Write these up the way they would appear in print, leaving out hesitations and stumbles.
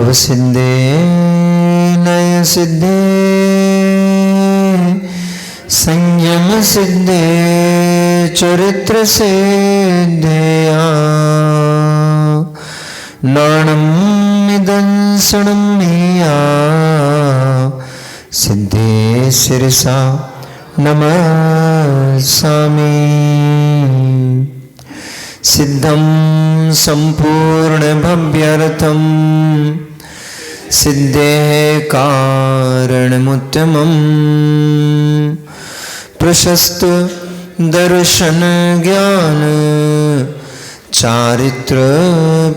भव सिद्धे नय सिद्धे संयम सिद्धे चरित्र सिद्धया नाणम निदंसनम मिया सिद्धे सिरसा नमस्सामि। सिद्धं संपूर्ण भव्यर्थं सिद्धेः कारणमुत्तमं प्रशस्त दर्शन ज्ञान चारित्र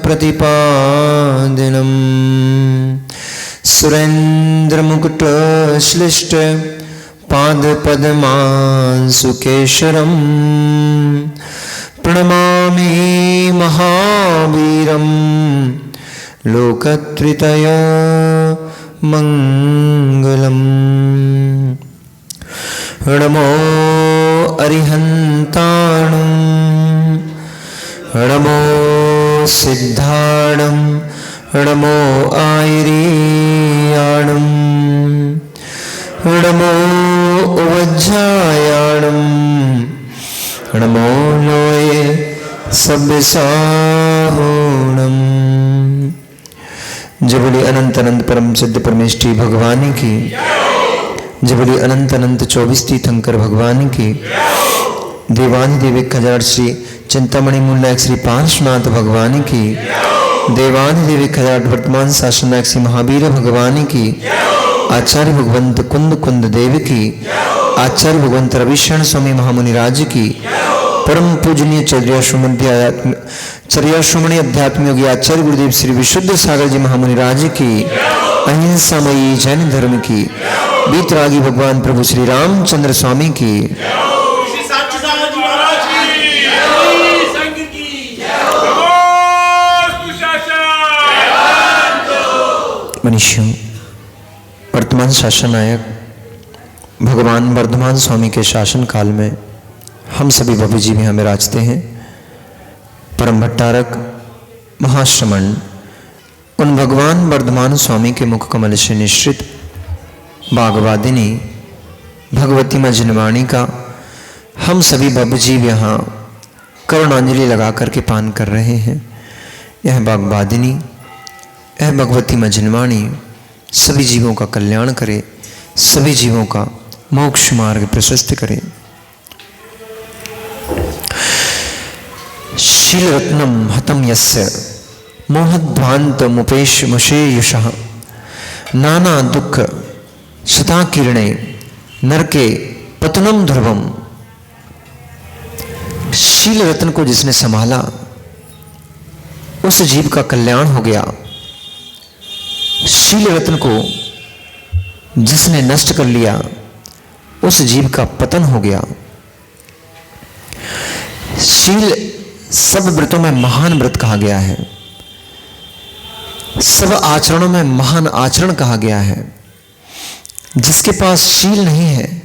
प्रतिपादनम सुरेंद्र मुकुट श्लिष्ट पाद पद्मांशुकेशरम प्रणमामि महावीरम लोकत्रितय मंगलम। नमो अरिहंताणं नमो सिद्धाणं नमो आयर्याणं नमो उवज्जायाणं नमो लोये सब्बसाहोणं। जबली अनंत अनंत परम सिद्ध परमेष्ठी भगवान की, जबली अनंत अनंत 24 तीर्थंकर भगवान की, देवानि देविक हजार श्री चिंतामणि मूल नायक श्री पार्श्वनाथ भगवान की, देवानि देविक हजार वर्तमान शासन नायक श्री महावीर भगवान की, आचार्य भगवंत कुंद कुंद देव की, आचार्य भगवंत रविशरण स्वामी महामुनिराज की, परम पूजनीय चर्याश्रमणी अध्यात्म योगी आचार्य गुरुदेव श्री विशुद्ध सागर जी महामुनिराज की, अहिंसामयी जैन धर्म की, बीतरागी भगवान प्रभु श्री रामचंद्र स्वामी की, मनुष्यों वर्तमान शासन नायक भगवान वर्धमान स्वामी के शासन काल में हम सभी भव्य जी भी हमें राजते हैं। परम भट्टारक महाश्रमण उन भगवान वर्धमान स्वामी के मुख कमल से निश्रित बागवादिनी भगवती मां जिनवाणी का हम सभी भव्य जीव यहाँ करुणांजलि लगा करके पान कर रहे हैं। यह बागवादिनी यह भगवती मां जिनवाणी सभी जीवों का कल्याण करे, सभी जीवों का मोक्ष मार्ग प्रशस्त करे। शील रत्नम हतम यस्य मोहध्वांत मुपेश मुषेयुषः नाना दुख शता किरणे नरके पतनम ध्रुवम। शील रत्न को जिसने संभाला उस जीव का कल्याण हो गया। शील रत्न को जिसने नष्ट कर लिया उस जीव का पतन हो गया। शील सब व्रतों में महान व्रत कहा गया है, सब आचरणों में महान आचरण कहा गया है। जिसके पास शील नहीं है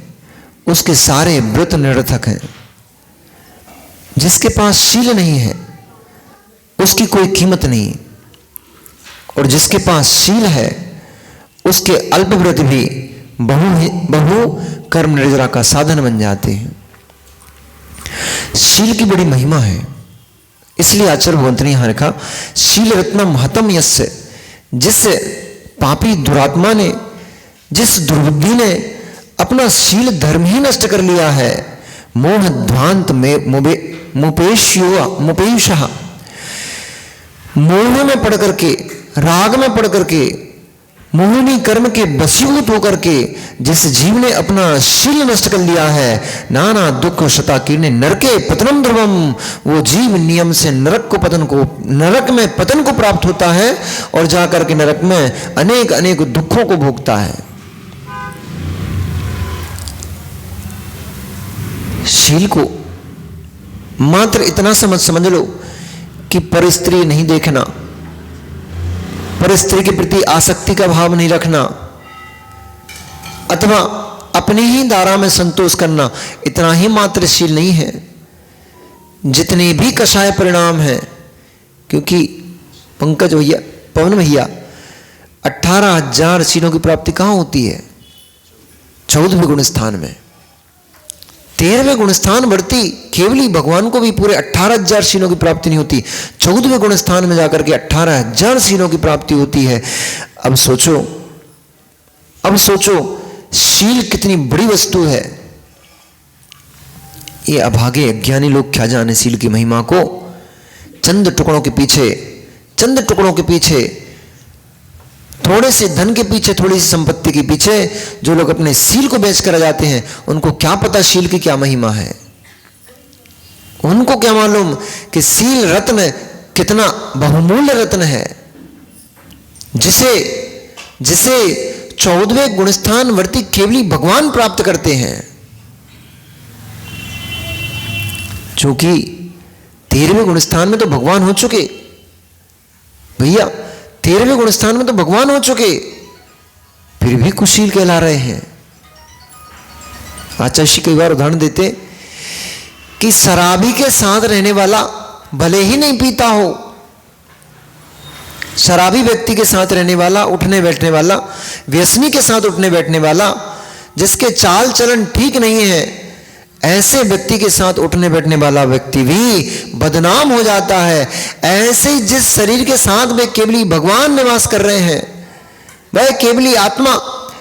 उसके सारे व्रत निरर्थक हैं। जिसके पास शील नहीं है उसकी कोई कीमत नहीं, और जिसके पास शील है उसके अल्प व्रत भी बहु कर्म निर्जरा का साधन बन जाते हैं। शील की बड़ी महिमा है, इसलिए आचार्य भगवंत ने यहां लिखा शील रत्नम हतम यस्य। जिस पापी दुरात्मा ने, जिस दुर्बुद्धि ने अपना शील धर्म ही नष्ट कर लिया है, मोह ध्वांत में मुपेयुषः, मोह में पड़ करके, राग में पड़ करके, मोहिनी कर्म के वशीभूत होकर के जिस जीव ने अपना शील नष्ट कर लिया है, नाना दुख शता कीर्णे नरके पतनम ध्रुवम, वो जीव नियम से नरक में पतन को प्राप्त होता है और जाकर के नरक में अनेक अनेक दुखों को भोगता है। शील को मात्र इतना समझ लो कि परस्त्री नहीं देखना, पर स्त्री के प्रति आसक्ति का भाव नहीं रखना, अथवा अपनी ही धारा में संतोष करना, इतना ही मात्र शील नहीं है। जितने भी कषाय परिणाम हैं, क्योंकि पंकज भैया, पवन भैया, 18,000 शीलों की प्राप्ति कहाँ होती है? 14वें गुण स्थान में। 13वें गुण स्थान बढ़ती केवली भगवान को भी पूरे 18,000 शीलों की प्राप्ति नहीं होती, 14वें गुण स्थान में जाकर के 18,000 शीलों की प्राप्ति होती है। अब सोचो शील कितनी बड़ी वस्तु है। ये अभागे अज्ञानी लोग क्या जाने शील की महिमा को। चंद टुकड़ों के पीछे, थोड़े से धन के पीछे, थोड़ी सी संपत्ति के पीछे जो लोग अपने शील को बेच कर जाते हैं, उनको क्या पता शील की क्या महिमा है। उनको क्या मालूम कि शील रत्न कितना बहुमूल्य रत्न है, जिसे 14वें गुणस्थान वर्ती केवली भगवान प्राप्त करते हैं। क्योंकि 13वें गुणस्थान में तो भगवान हो चुके भैया, 13वें गुणस्थान में तो भगवान हो चुके, फिर भी कुशील कहला रहे हैं। आचार्य कई बार उदाहरण देते कि शराबी के साथ रहने वाला भले ही नहीं पीता हो, शराबी व्यक्ति के साथ रहने वाला, उठने बैठने वाला, व्यसनी के साथ उठने बैठने वाला, जिसके चाल चलन ठीक नहीं है, ऐसे व्यक्ति के साथ उठने बैठने वाला व्यक्ति भी बदनाम हो जाता है। ऐसे ही जिस शरीर के साथ वे केवली भगवान निवास कर रहे हैं, वह केवली आत्मा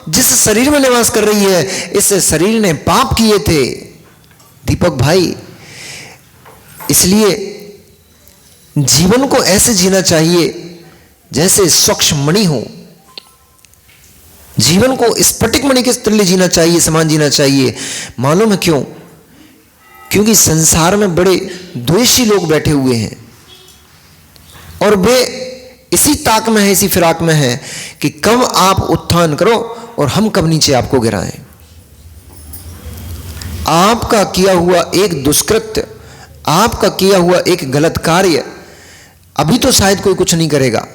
जिस शरीर में निवास कर रही है, इस शरीर ने पाप किए थे दीपक भाई। इसलिए जीवन को ऐसे जीना चाहिए जैसे स्वच्छ मणि हो। जीवन को स्फटिक मणि के तुल्य जीना चाहिए, समान जीना चाहिए। मालूम है क्यों? क्योंकि संसार में बड़े द्वेषी लोग बैठे हुए हैं और वे इसी ताक में है, इसी फिराक में है कि कब आप उत्थान करो और हम कब नीचे आपको गिराएं। आपका किया हुआ एक दुष्कृत्य, आपका किया हुआ एक गलत कार्य अभी तो शायद कोई कुछ नहीं करेगा,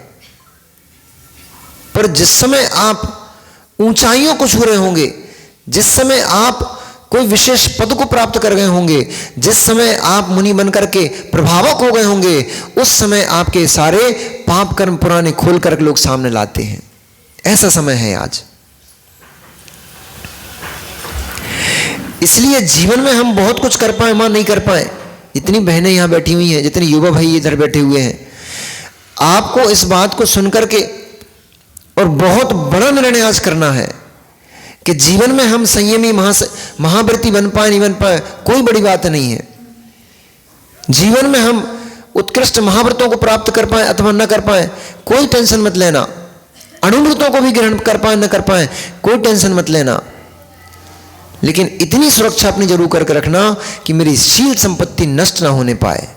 पर जिस समय आप ऊंचाइयों को छू रहे होंगे, जिस समय आप कोई विशेष पद को प्राप्त कर गए होंगे, जिस समय आप मुनि बनकर के प्रभावक हो गए होंगे, उस समय आपके सारे पाप कर्म पुराने खोल कर लोग सामने लाते हैं। ऐसा समय है आज। इसलिए जीवन में हम बहुत कुछ कर पाए, मां नहीं कर पाए। इतनी बहनें यहां बैठी हुई हैं, जितने युवा भाई इधर बैठे हुए हैं, आपको इस बात को सुनकर के और बहुत बड़ा निर्णय आज करना है कि जीवन में हम संयमी महाव्रती बन पाए नहीं बन पाए, कोई बड़ी बात नहीं है। जीवन में हम उत्कृष्ट महाव्रतों को प्राप्त कर पाए अथवा न कर पाए, कोई टेंशन मत लेना। अणुव्रतों को भी ग्रहण कर पाए न कर पाए, कोई टेंशन मत लेना। लेकिन इतनी सुरक्षा अपनी जरूर करके रखना कि मेरी शील संपत्ति नष्ट ना होने पाए,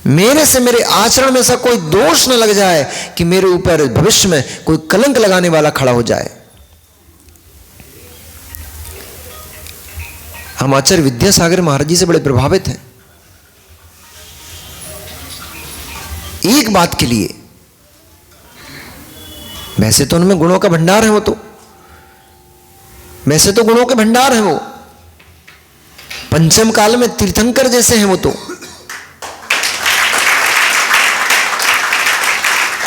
मेरे से मेरे आचरण में ऐसा कोई दोष न लग जाए कि मेरे ऊपर भविष्य में कोई कलंक लगाने वाला खड़ा हो जाए। हम आचार्य विद्यासागर महाराज जी से बड़े प्रभावित हैं एक बात के लिए। वैसे तो उनमें गुणों का भंडार है, वैसे तो गुणों के भंडार है वो, पंचम काल में तीर्थंकर जैसे हैं वो तो,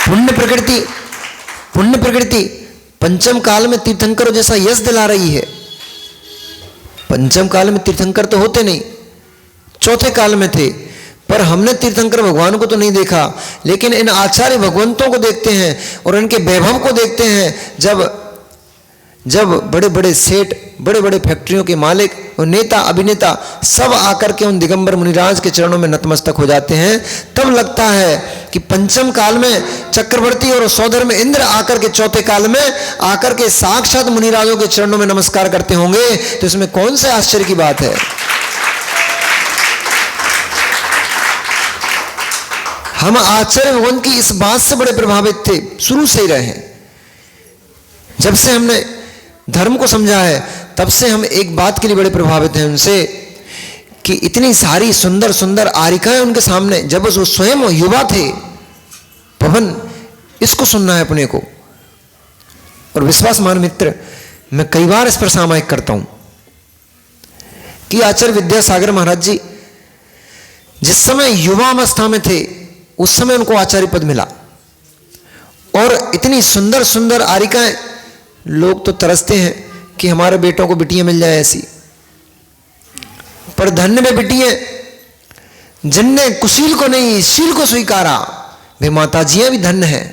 पुण्य प्रकृति पंचम काल में तीर्थंकरों जैसा यश दिला रही है। पंचम काल में तीर्थंकर तो होते नहीं, चौथे काल में थे, पर हमने तीर्थंकर भगवान को तो नहीं देखा, लेकिन इन आचार्य भगवंतों को देखते हैं और इनके वैभव को देखते हैं। जब बड़े बड़े सेठ, बड़े बड़े फैक्ट्रियों के मालिक और नेता अभिनेता सब आकर के उन दिगंबर मुनिराज के चरणों में नतमस्तक हो जाते हैं, तब लगता है कि पंचम काल में चक्रवर्ती और सौधर्म इंद्र आकर के चौथे काल में आकर के साक्षात मुनिराजों के चरणों में नमस्कार करते होंगे, तो इसमें कौन से आश्चर्य की बात है। हम आचार्य भगवान की इस बात से बड़े प्रभावित थे, शुरू से ही रहे हैं। जब से हमने धर्म को समझा है तब से हम एक बात के लिए बड़े प्रभावित हैं उनसे, कि इतनी सारी सुंदर सुंदर आरिकाएं उनके सामने, जब वो स्वयं युवा थे, पवन इसको सुनना है अपने को। और विश्वास मान मित्र, मैं कई बार इस पर सामायिक करता हूं कि आचार्य विद्यासागर महाराज जी जिस समय युवा अवस्था में थे, उस समय उनको आचार्य पद मिला, और इतनी सुंदर सुंदर आरिकाएं, लोग तो तरसते हैं कि हमारे बेटों को बिटियां मिल जाए ऐसी। पर धन्य वे बिटियां जिनने कुशील को नहीं शील को स्वीकारा, वे माताजियां भी धन्य हैं।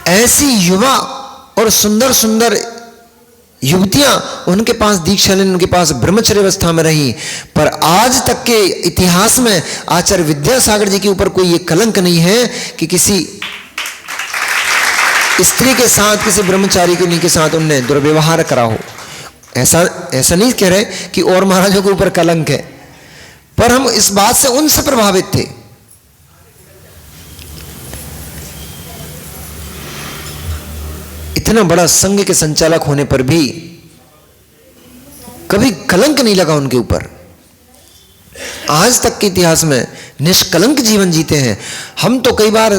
ऐसी युवा और सुंदर सुंदर युवतियां उनके पास दीक्षा लेने, उनके पास ब्रह्मचर्य अवस्था में रही। पर आज तक के इतिहास में आचार्य विद्यासागर जी के ऊपर कोई ये कलंक नहीं है कि किसी स्त्री के साथ, किसी ब्रह्मचारी के साथ उनने दुर्व्यवहार करा हो। ऐसा नहीं कह रहे कि और महाराजों के ऊपर कलंक है, पर हम इस बात से उनसे प्रभावित थे। इतना बड़ा संघ के संचालक होने पर भी कभी कलंक नहीं लगा उनके ऊपर। आज तक के इतिहास में निष्कलंक जीवन जीते हैं। हम तो कई बार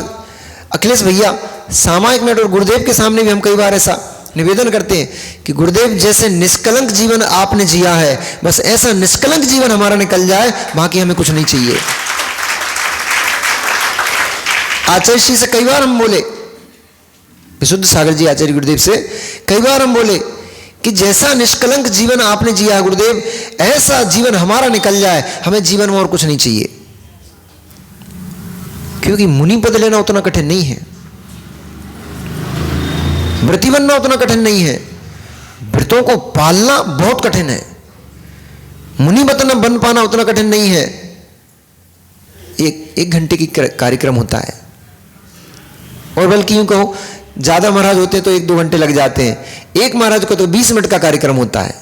अखिलेश भैया सामायिक मिनट और गुरुदेव के सामने भी हम कई बार ऐसा निवेदन करते हैं कि गुरुदेव जैसे निष्कलंक जीवन आपने जिया है, बस ऐसा निष्कलंक जीवन हमारा निकल जाए, बाकी हमें कुछ नहीं चाहिए। आचार्य श्री से कई बार हम बोले, विशुद्ध सागर जी आचार्य गुरुदेव से कई बार हम बोले कि जैसा निष्कलंक जीवन आपने जिया है गुरुदेव, ऐसा जीवन हमारा निकल जाए, हमें जीवन में और कुछ नहीं चाहिए। क्योंकि मुनि पद लेना उतना कठिन नहीं है, व्रती बनना उतना कठिन नहीं है, व्रतों को पालना बहुत कठिन है। मुनि बन पाना उतना कठिन नहीं है। एक घंटे की कार्यक्रम होता है, और बल्कि यूं कहो ज्यादा महाराज होते हैं तो 1-2 घंटे लग जाते हैं। एक महाराज को तो 20 मिनट का कार्यक्रम होता है,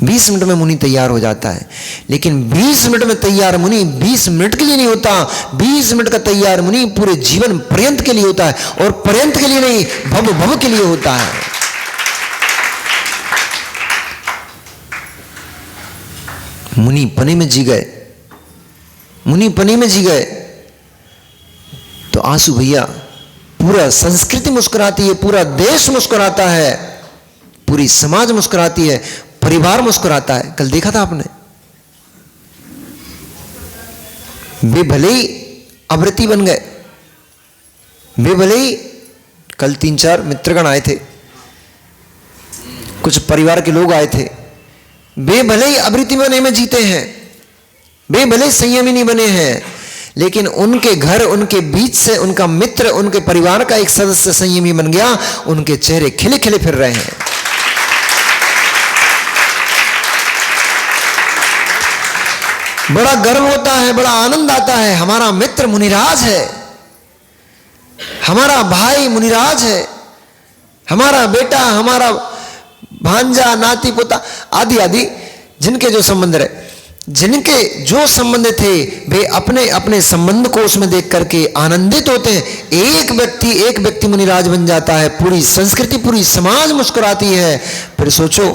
20 मिनट में मुनि तैयार हो जाता है। लेकिन 20 मिनट में तैयार मुनि 20 मिनट के लिए नहीं होता, 20 मिनट का तैयार मुनि पूरे जीवन पर्यंत के लिए होता है, और पर्यंत के लिए नहीं, भव भव के लिए होता है। मुनि पने में जी गए, मुनि पने में जी गए तो आंसू भैया पूरा संस्कृति मुस्कुराती है, पूरा देश मुस्कुराता है, पूरी समाज मुस्कुराती है, परिवार मुस्कुराता है। कल देखा था आपने, वे भले ही अव्रती बन गए, वे भले ही, कल 3-4 मित्रगण आए थे, कुछ परिवार के लोग आए थे, वे भले ही अव्रती बने में जीते हैं, वे भले ही संयमी नहीं बने हैं, लेकिन उनके घर, उनके बीच से उनका मित्र, उनके परिवार का एक सदस्य संयमी बन गया, उनके चेहरे खिले खिले फिर रहे हैं। बड़ा गर्व होता है, बड़ा आनंद आता है, हमारा मित्र मुनिराज है, हमारा भाई मुनिराज है, हमारा बेटा, हमारा भांजा, नाती पोता आदि आदि जिनके जो संबंध रहे, जिनके जो संबंध थे, वे अपने अपने संबंध को उसमें देख करके आनंदित होते हैं। एक व्यक्ति मुनिराज बन जाता है, पूरी संस्कृति, पूरी समाज मुस्कुराती है। फिर सोचो,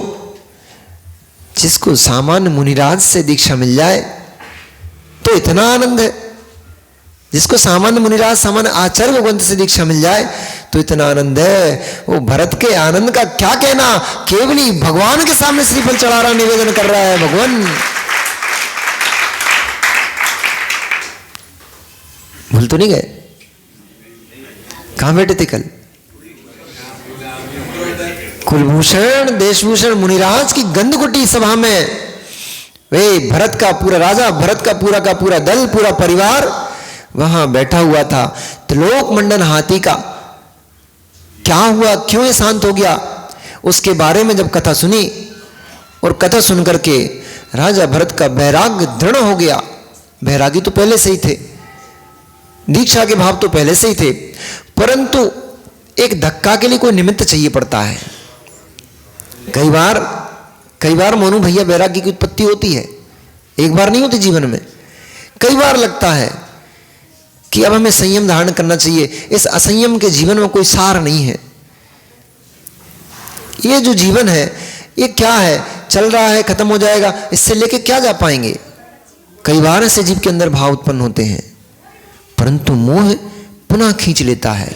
जिसको सामान्य मुनिराज से दीक्षा मिल जाए तो इतना आनंद है, जिसको सामान्य मुनिराज, सामान्य आचार्य भगवंत से दीक्षा मिल जाए तो इतना आनंद है। वो भरत के आनंद का क्या कहना, केवली भगवान के सामने श्रीफल चढ़ा रहा, निवेदन कर रहा है, भगवान भूल तो नहीं गए? कहां बैठे थे कल? कुलभूषण देशभूषण मुनिराज की गंधकुटी सभा में वे भरत का पूरा राजा, भरत का पूरा दल, पूरा परिवार वहां बैठा हुआ था। त्रिलोक मंडन हाथी का क्या हुआ, क्यों ये शांत हो गया, उसके बारे में जब कथा सुनी, और कथा सुनकर के राजा भरत का वैराग्य दृढ़ हो गया। वैरागी तो पहले से ही थे, दीक्षा के भाव तो पहले से ही थे, परंतु एक धक्का के लिए कोई निमित्त चाहिए पड़ता है। कई बार मोनू भैया वैराग्य की उत्पत्ति होती है, एक बार नहीं होती जीवन में। कई बार लगता है कि अब हमें संयम धारण करना चाहिए, इस असंयम के जीवन में कोई सार नहीं है। ये जो जीवन है ये क्या है, चल रहा है, खत्म हो जाएगा, इससे लेके क्या जा पाएंगे। कई बार ऐसे जीव के अंदर भाव उत्पन्न होते हैं, परंतु मोह पुनः खींच लेता है,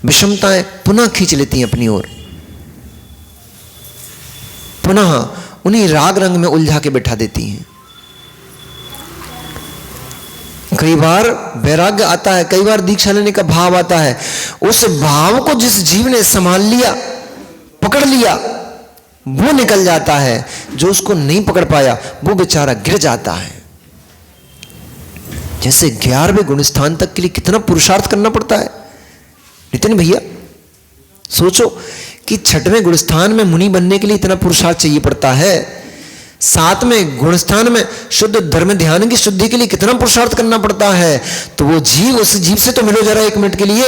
विषमताएं पुनः खींच लेती हैं अपनी ओर, पुनः उन्हीं राग रंग में उलझा के बैठा देती हैं। कई बार वैराग्य आता है, कई बार दीक्षा लेने का भाव आता है। उस भाव को जिस जीव ने संभाल लिया, पकड़ लिया, वो निकल जाता है। जो उसको नहीं पकड़ पाया वो बेचारा गिर जाता है। जैसे 11वें गुण स्थान तक के लिए कितना पुरुषार्थ करना पड़ता है नितिन भैया। सोचो कि 6वें गुण स्थान में मुनि बनने के लिए इतना पुरुषार्थ चाहिए पड़ता है। 7वें गुण स्थान में शुद्ध धर्म ध्यान की शुद्धि के लिए कितना पुरुषार्थ करना पड़ता है। तो वो जीव, उस जीव से तो मिलो जरा 1 मिनट के लिए,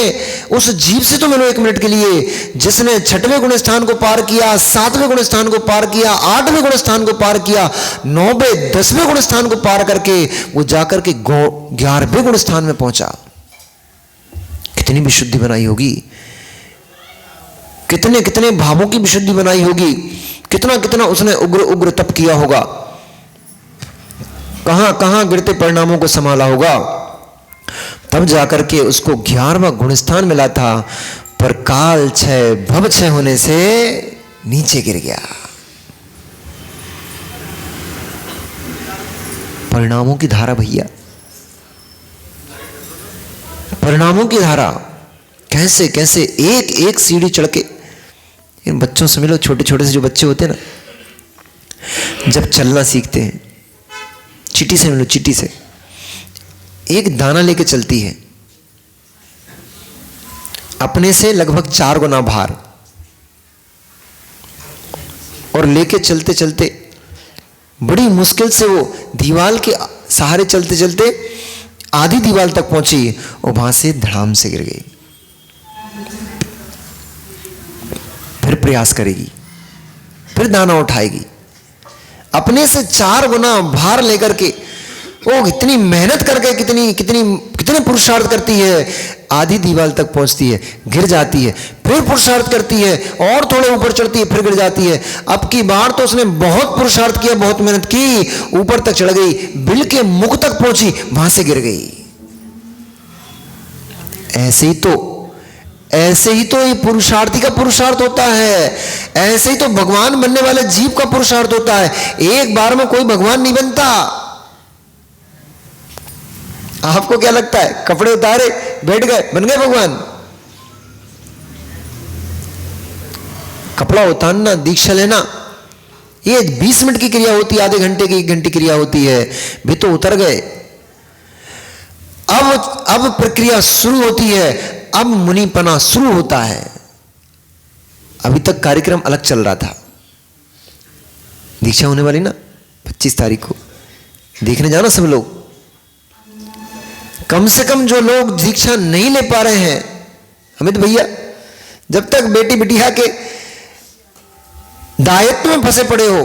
उस जीव से तो मिलो 1 मिनट के लिए जिसने 6वें गुण स्थान को पार किया, 7वें गुण स्थान को पार किया, 8वें गुण स्थान को पार किया, 9वें 10वें गुण स्थान को पार करके वो जाकर के 11वें गुण स्थान में पहुंचा। कितनी विशुद्धि बनाई होगी, कितने कितने भावों की विशुद्धि बनाई होगी, कितना कितना उसने उग्र उग्र तप किया होगा, कहां कहां गिरते परिणामों को संभाला होगा, तब जाकर के उसको 11वां गुण स्थान मिला था। पर काल क्षय भव क्षय होने से नीचे गिर गया। परिणामों की धारा भैया, परिणामों की धारा। कैसे कैसे एक एक सीढ़ी चढ़ के। इन बच्चों से मिलो, छोटे छोटे से जो बच्चे होते हैं ना, जब चलना सीखते हैं, चींटी से मिलो, चींटी से एक दाना लेके चलती है, अपने से लगभग 4 गुना भार, और लेके चलते चलते बड़ी मुश्किल से वो दीवार के सहारे चलते चलते आधी दीवार तक पहुंची और वहां से धड़ाम से गिर गई। फिर प्रयास करेगी, फिर दाना उठाएगी, अपने से 4 गुना भार लेकर के वो इतनी मेहनत करके कितने पुरुषार्थ करती है, आधी दीवार तक पहुंचती है, गिर जाती है, फिर पुरुषार्थ करती है और थोड़े ऊपर चढ़ती है, फिर गिर जाती है। अब की बार तो उसने बहुत पुरुषार्थ किया, बहुत मेहनत की, ऊपर तक चढ़ गई, बिल के मुख तक पहुंची, वहां से गिर गई। ऐसे ही तो ये पुरुषार्थी का पुरुषार्थ होता है, ऐसे ही तो भगवान बनने वाले जीव का पुरुषार्थ होता है। एक बार में कोई भगवान नहीं बनता। आपको क्या लगता है, कपड़े उतारे बैठ गए बन गए भगवान? कपड़ा उतारना, दीक्षा लेना, ये 20 मिनट की क्रिया होती है, आधे घंटे की 1 घंटे की क्रिया होती है, भी तो उतर गए। अब प्रक्रिया शुरू होती है, अब मुनिपना शुरू होता है। अभी तक कार्यक्रम अलग चल रहा था। दीक्षा होने वाली ना 25 तारीख को, देखने जाना सब लोग। कम से कम जो लोग दीक्षा नहीं ले पा रहे हैं, अमित भैया, जब तक बेटी बिटिया के दायित्व में फंसे पड़े हो,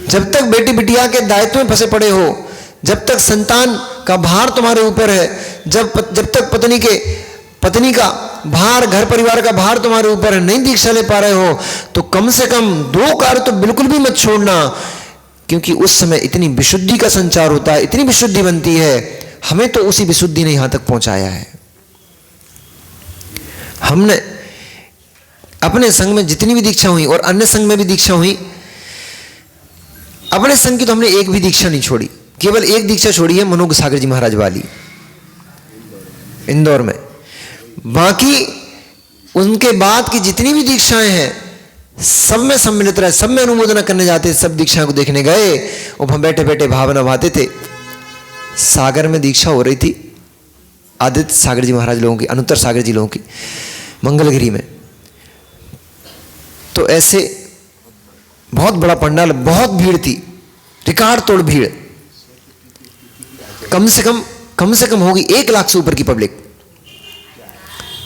जब तक बेटी बिटिया के दायित्व में फंसे पड़े हो, जब तक संतान का भार तुम्हारे ऊपर है, जब तक पत्नी का भार, घर परिवार का भार तुम्हारे ऊपर है, नहीं दीक्षा ले पा रहे हो, तो कम से कम 2 कार्य तो बिल्कुल भी मत छोड़ना। क्योंकि उस समय इतनी विशुद्धि का संचार होता है, इतनी विशुद्धि बनती है। हमें तो उसी विशुद्धि ने यहां तक पहुंचाया है। हमने अपने संघ में जितनी भी दीक्षा हुई और अन्य संघ में भी दीक्षा हुई, अपने संघ की तो हमने एक भी दीक्षा नहीं छोड़ी। केवल एक दीक्षा छोड़ी है, मनोज सागर जी महाराज वाली, इंदौर में। बाकी उनके बाद की जितनी भी दीक्षाएं हैं, सब में सम्मिलित रहे, सब में अनुमोदना करने जाते, सब दीक्षाओं को देखने गए और वहां बैठे बैठे भावना भाते थे। सागर में दीक्षा हो रही थी आदित्य सागर जी महाराज लोगों की, अनुत्तर सागर जी लोगों की, मंगलगिरी में। तो ऐसे बहुत बड़ा पंडाल, बहुत भीड़ थी, रिकॉर्ड तोड़ भीड़। कम से कम होगी 1 लाख से ऊपर की पब्लिक,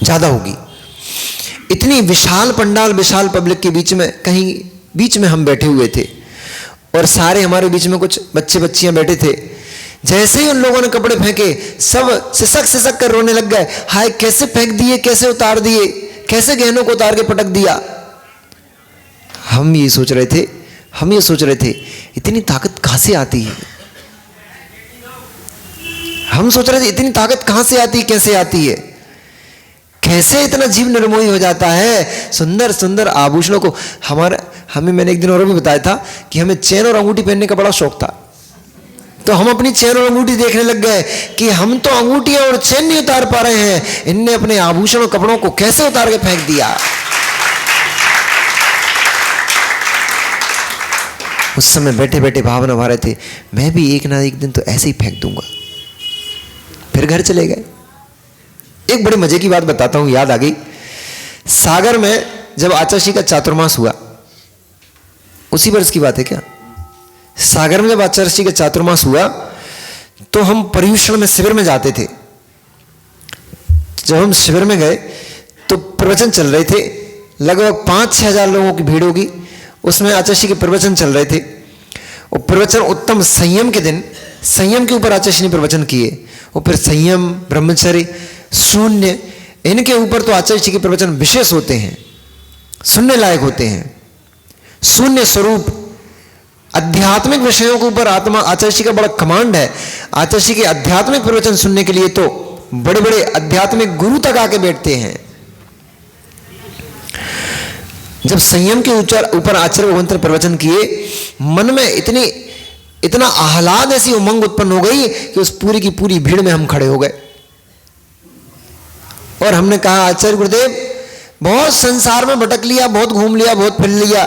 ज्यादा होगी। इतनी विशाल पंडाल, विशाल पब्लिक के बीच में, कहीं बीच में हम बैठे हुए थे और सारे हमारे बीच में कुछ बच्चे बच्चियां बैठे थे। जैसे ही उन लोगों ने कपड़े फेंके, सब सिसक कर रोने लग गए। हाय, कैसे फेंक दिए, कैसे उतार दिए, कैसे गहनों को उतार के पटक दिया। हम ये सोच रहे थे इतनी ताकत कहां से आती है। हम सोच रहे थे इतनी ताकत कहां से आती है, कैसे आती है, कैसे इतना जीव निर्मोही हो जाता है सुंदर सुंदर आभूषणों को। हमें मैंने एक दिन और भी बताया था कि हमें चेन और अंगूठी पहनने का बड़ा शौक था। तो हम अपनी चेन और अंगूठी देखने लग गए कि हम तो अंगूठियां और चेन नहीं उतार पा रहे हैं, इनने अपने आभूषण और कपड़ों को कैसे उतार के फेंक दिया। उस समय बैठे बैठे भावना भा रहे थे, मैं भी एक ना एक दिन तो ऐसे ही फेंक दूंगा। फिर घर चले गए। एक बड़े मजे की बात बताता हूं, याद आ गई। सागर में जब आचार्य का चातुर्मास हुआ, उसी वर्ष की बात है क्या, सागर में जब आचार्य का चातुर्मास हुआ तो हम पर्यूषण में शिविर में जाते थे। जब हम शिविर में गए तो प्रवचन चल रहे थे, लगभग 5-6 हजार लोगों की भीड़ होगी। उसमें आचार्य के प्रवचन चल रहे थे और प्रवचन उत्तम संयम के दिन, संयम के ऊपर आचार्य ने प्रवचन किए। और फिर संयम, ब्रह्मचर्य, शून्य, इनके ऊपर तो आचार्य के प्रवचन विशेष होते हैं, सुनने लायक होते हैं। शून्य स्वरूप आध्यात्मिक विषयों के ऊपर आत्मा आचार्य का बड़ा कमांड है। आचार्य के आध्यात्मिक प्रवचन सुनने के लिए तो बड़े बड़े आध्यात्मिक गुरु तक आके बैठते हैं। जब संयम के ऊपर आचार्य भगवंत ने प्रवचन किए, मन में इतना आह्लाद, ऐसी उमंग उत्पन्न हो गई कि उस पूरी की पूरी भीड़ में हम खड़े हो गए और हमने कहा, आचार्य गुरुदेव, बहुत संसार में भटक लिया, बहुत घूम लिया, बहुत फिर लिया,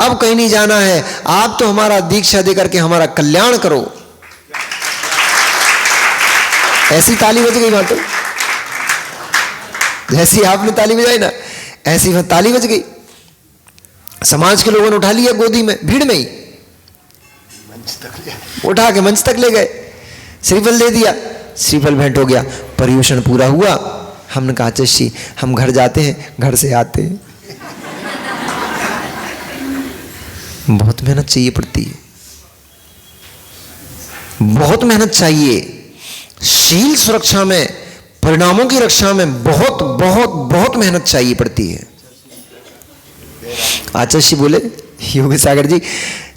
अब कहीं नहीं जाना है, आप तो हमारा दीक्षा दे करके हमारा कल्याण करो। ऐसी ताली बज गई वहां तो, जैसी आपने ताली बजाई ना, ऐसी वहां ताली बज गई। समाज के लोगों ने उठा लिया गोदी में, भीड़ में ही उठा के मंच तक ले गए, श्रीफल दे दिया, श्रीफल भेंट हो गया, पर्यूषण पूरा हुआ। हमने कहा, आचार्य हम घर जाते हैं, घर से आते हैं। बहुत मेहनत चाहिए पड़ती है, बहुत मेहनत चाहिए। शील सुरक्षा में, परिणामों की रक्षा में बहुत बहुत बहुत मेहनत चाहिए पड़ती है। आचार्य बोले, योगी सागर जी,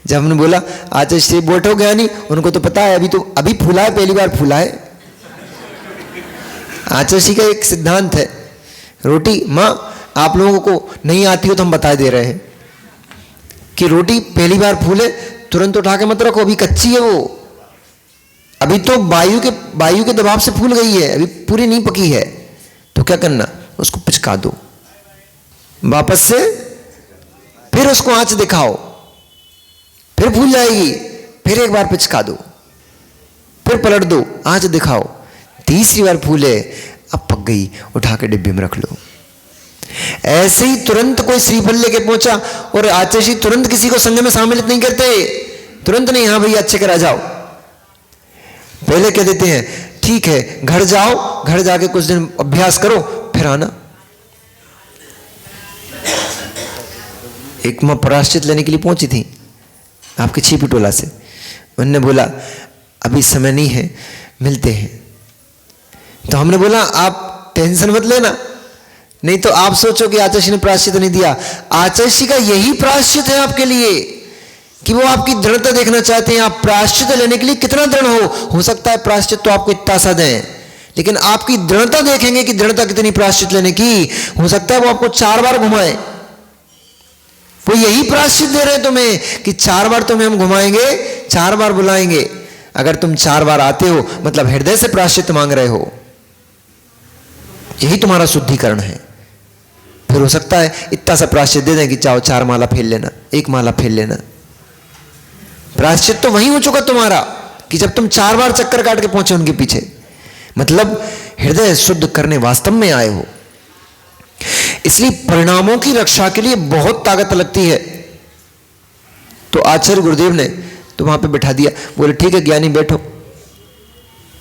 जब हमने बोला आचार्य बैठो गया नहीं, उनको तो पता है अभी फूला है, पहली बार फूला है। आचार्य का एक सिद्धांत है, रोटी माँ आप लोगों को नहीं आती हो तो हम बता दे रहे हैं कि रोटी पहली बार फूले तुरंत उठा के मत रखो, अभी कच्ची है वो, अभी तो वायु के दबाव से फूल गई है, अभी पूरी नहीं पकी है। तो क्या करना, उसको पिचका दो, वापस से फिर उसको आंच दिखाओ, फिर फूल जाएगी, फिर एक बार पिचका दो, फिर पलट दो, आंच दिखाओ, तीसरी बार फूले, अब पक गई, उठा के डिब्बे में रख लो। ऐसे ही तुरंत कोई श्रीफल लेके पहुंचा और आचार्य जी तुरंत किसी को संघ में शामिल नहीं करते, तुरंत नहीं, हाँ भैया अच्छे करा जाओ, पहले कह देते हैं ठीक है घर जाओ, घर जाके कुछ दिन अभ्यास करो, फिर आना। एक मां प्रायश्चित लेने के लिए पहुंची थी आपके छिपी टोला से, उन्होंने बोला अभी समय नहीं है, मिलते हैं। तो हमने बोला आप टेंशन मत लेना, नहीं तो आप सोचो कि आचार्य ने प्रायश्चित नहीं दिया। आचार्य का यही प्रायश्चित है आपके लिए कि वो आपकी दृढ़ता देखना चाहते हैं, आप प्रायश्चित लेने के लिए कितना दृढ़ हो सकता है प्रायश्चित तो आपको इतना सा दें, लेकिन आपकी दृढ़ता देखेंगे कि दृढ़ता कितनी प्रायश्चित लेने की। हो सकता है वो आपको 4 बार घुमाए, वो यही प्रायश्चित दे रहे हैं तुम्हें कि 4 बार तुम्हें हम घुमाएंगे, 4 बार बुलाएंगे। अगर तुम 4 बार आते हो मतलब हृदय से प्रायश्चित मांग रहे हो, यही तुम्हारा शुद्धिकरण है। फिर हो सकता है इतना सा प्रायश्चित दे दें कि चाहो 4 माला फेल लेना, 1 माला फेल लेना। प्रायश्चित तो वही हो चुका तुम्हारा कि जब तुम 4 बार चक्कर काट के पहुंचे उनके पीछे, मतलब हृदय शुद्ध करने वास्तव में आए हो। इसलिए परिणामों की रक्षा के लिए बहुत ताकत लगती है। तो आचार्य गुरुदेव ने तो वहां पे बैठा दिया, बोले ठीक है ज्ञानी बैठो,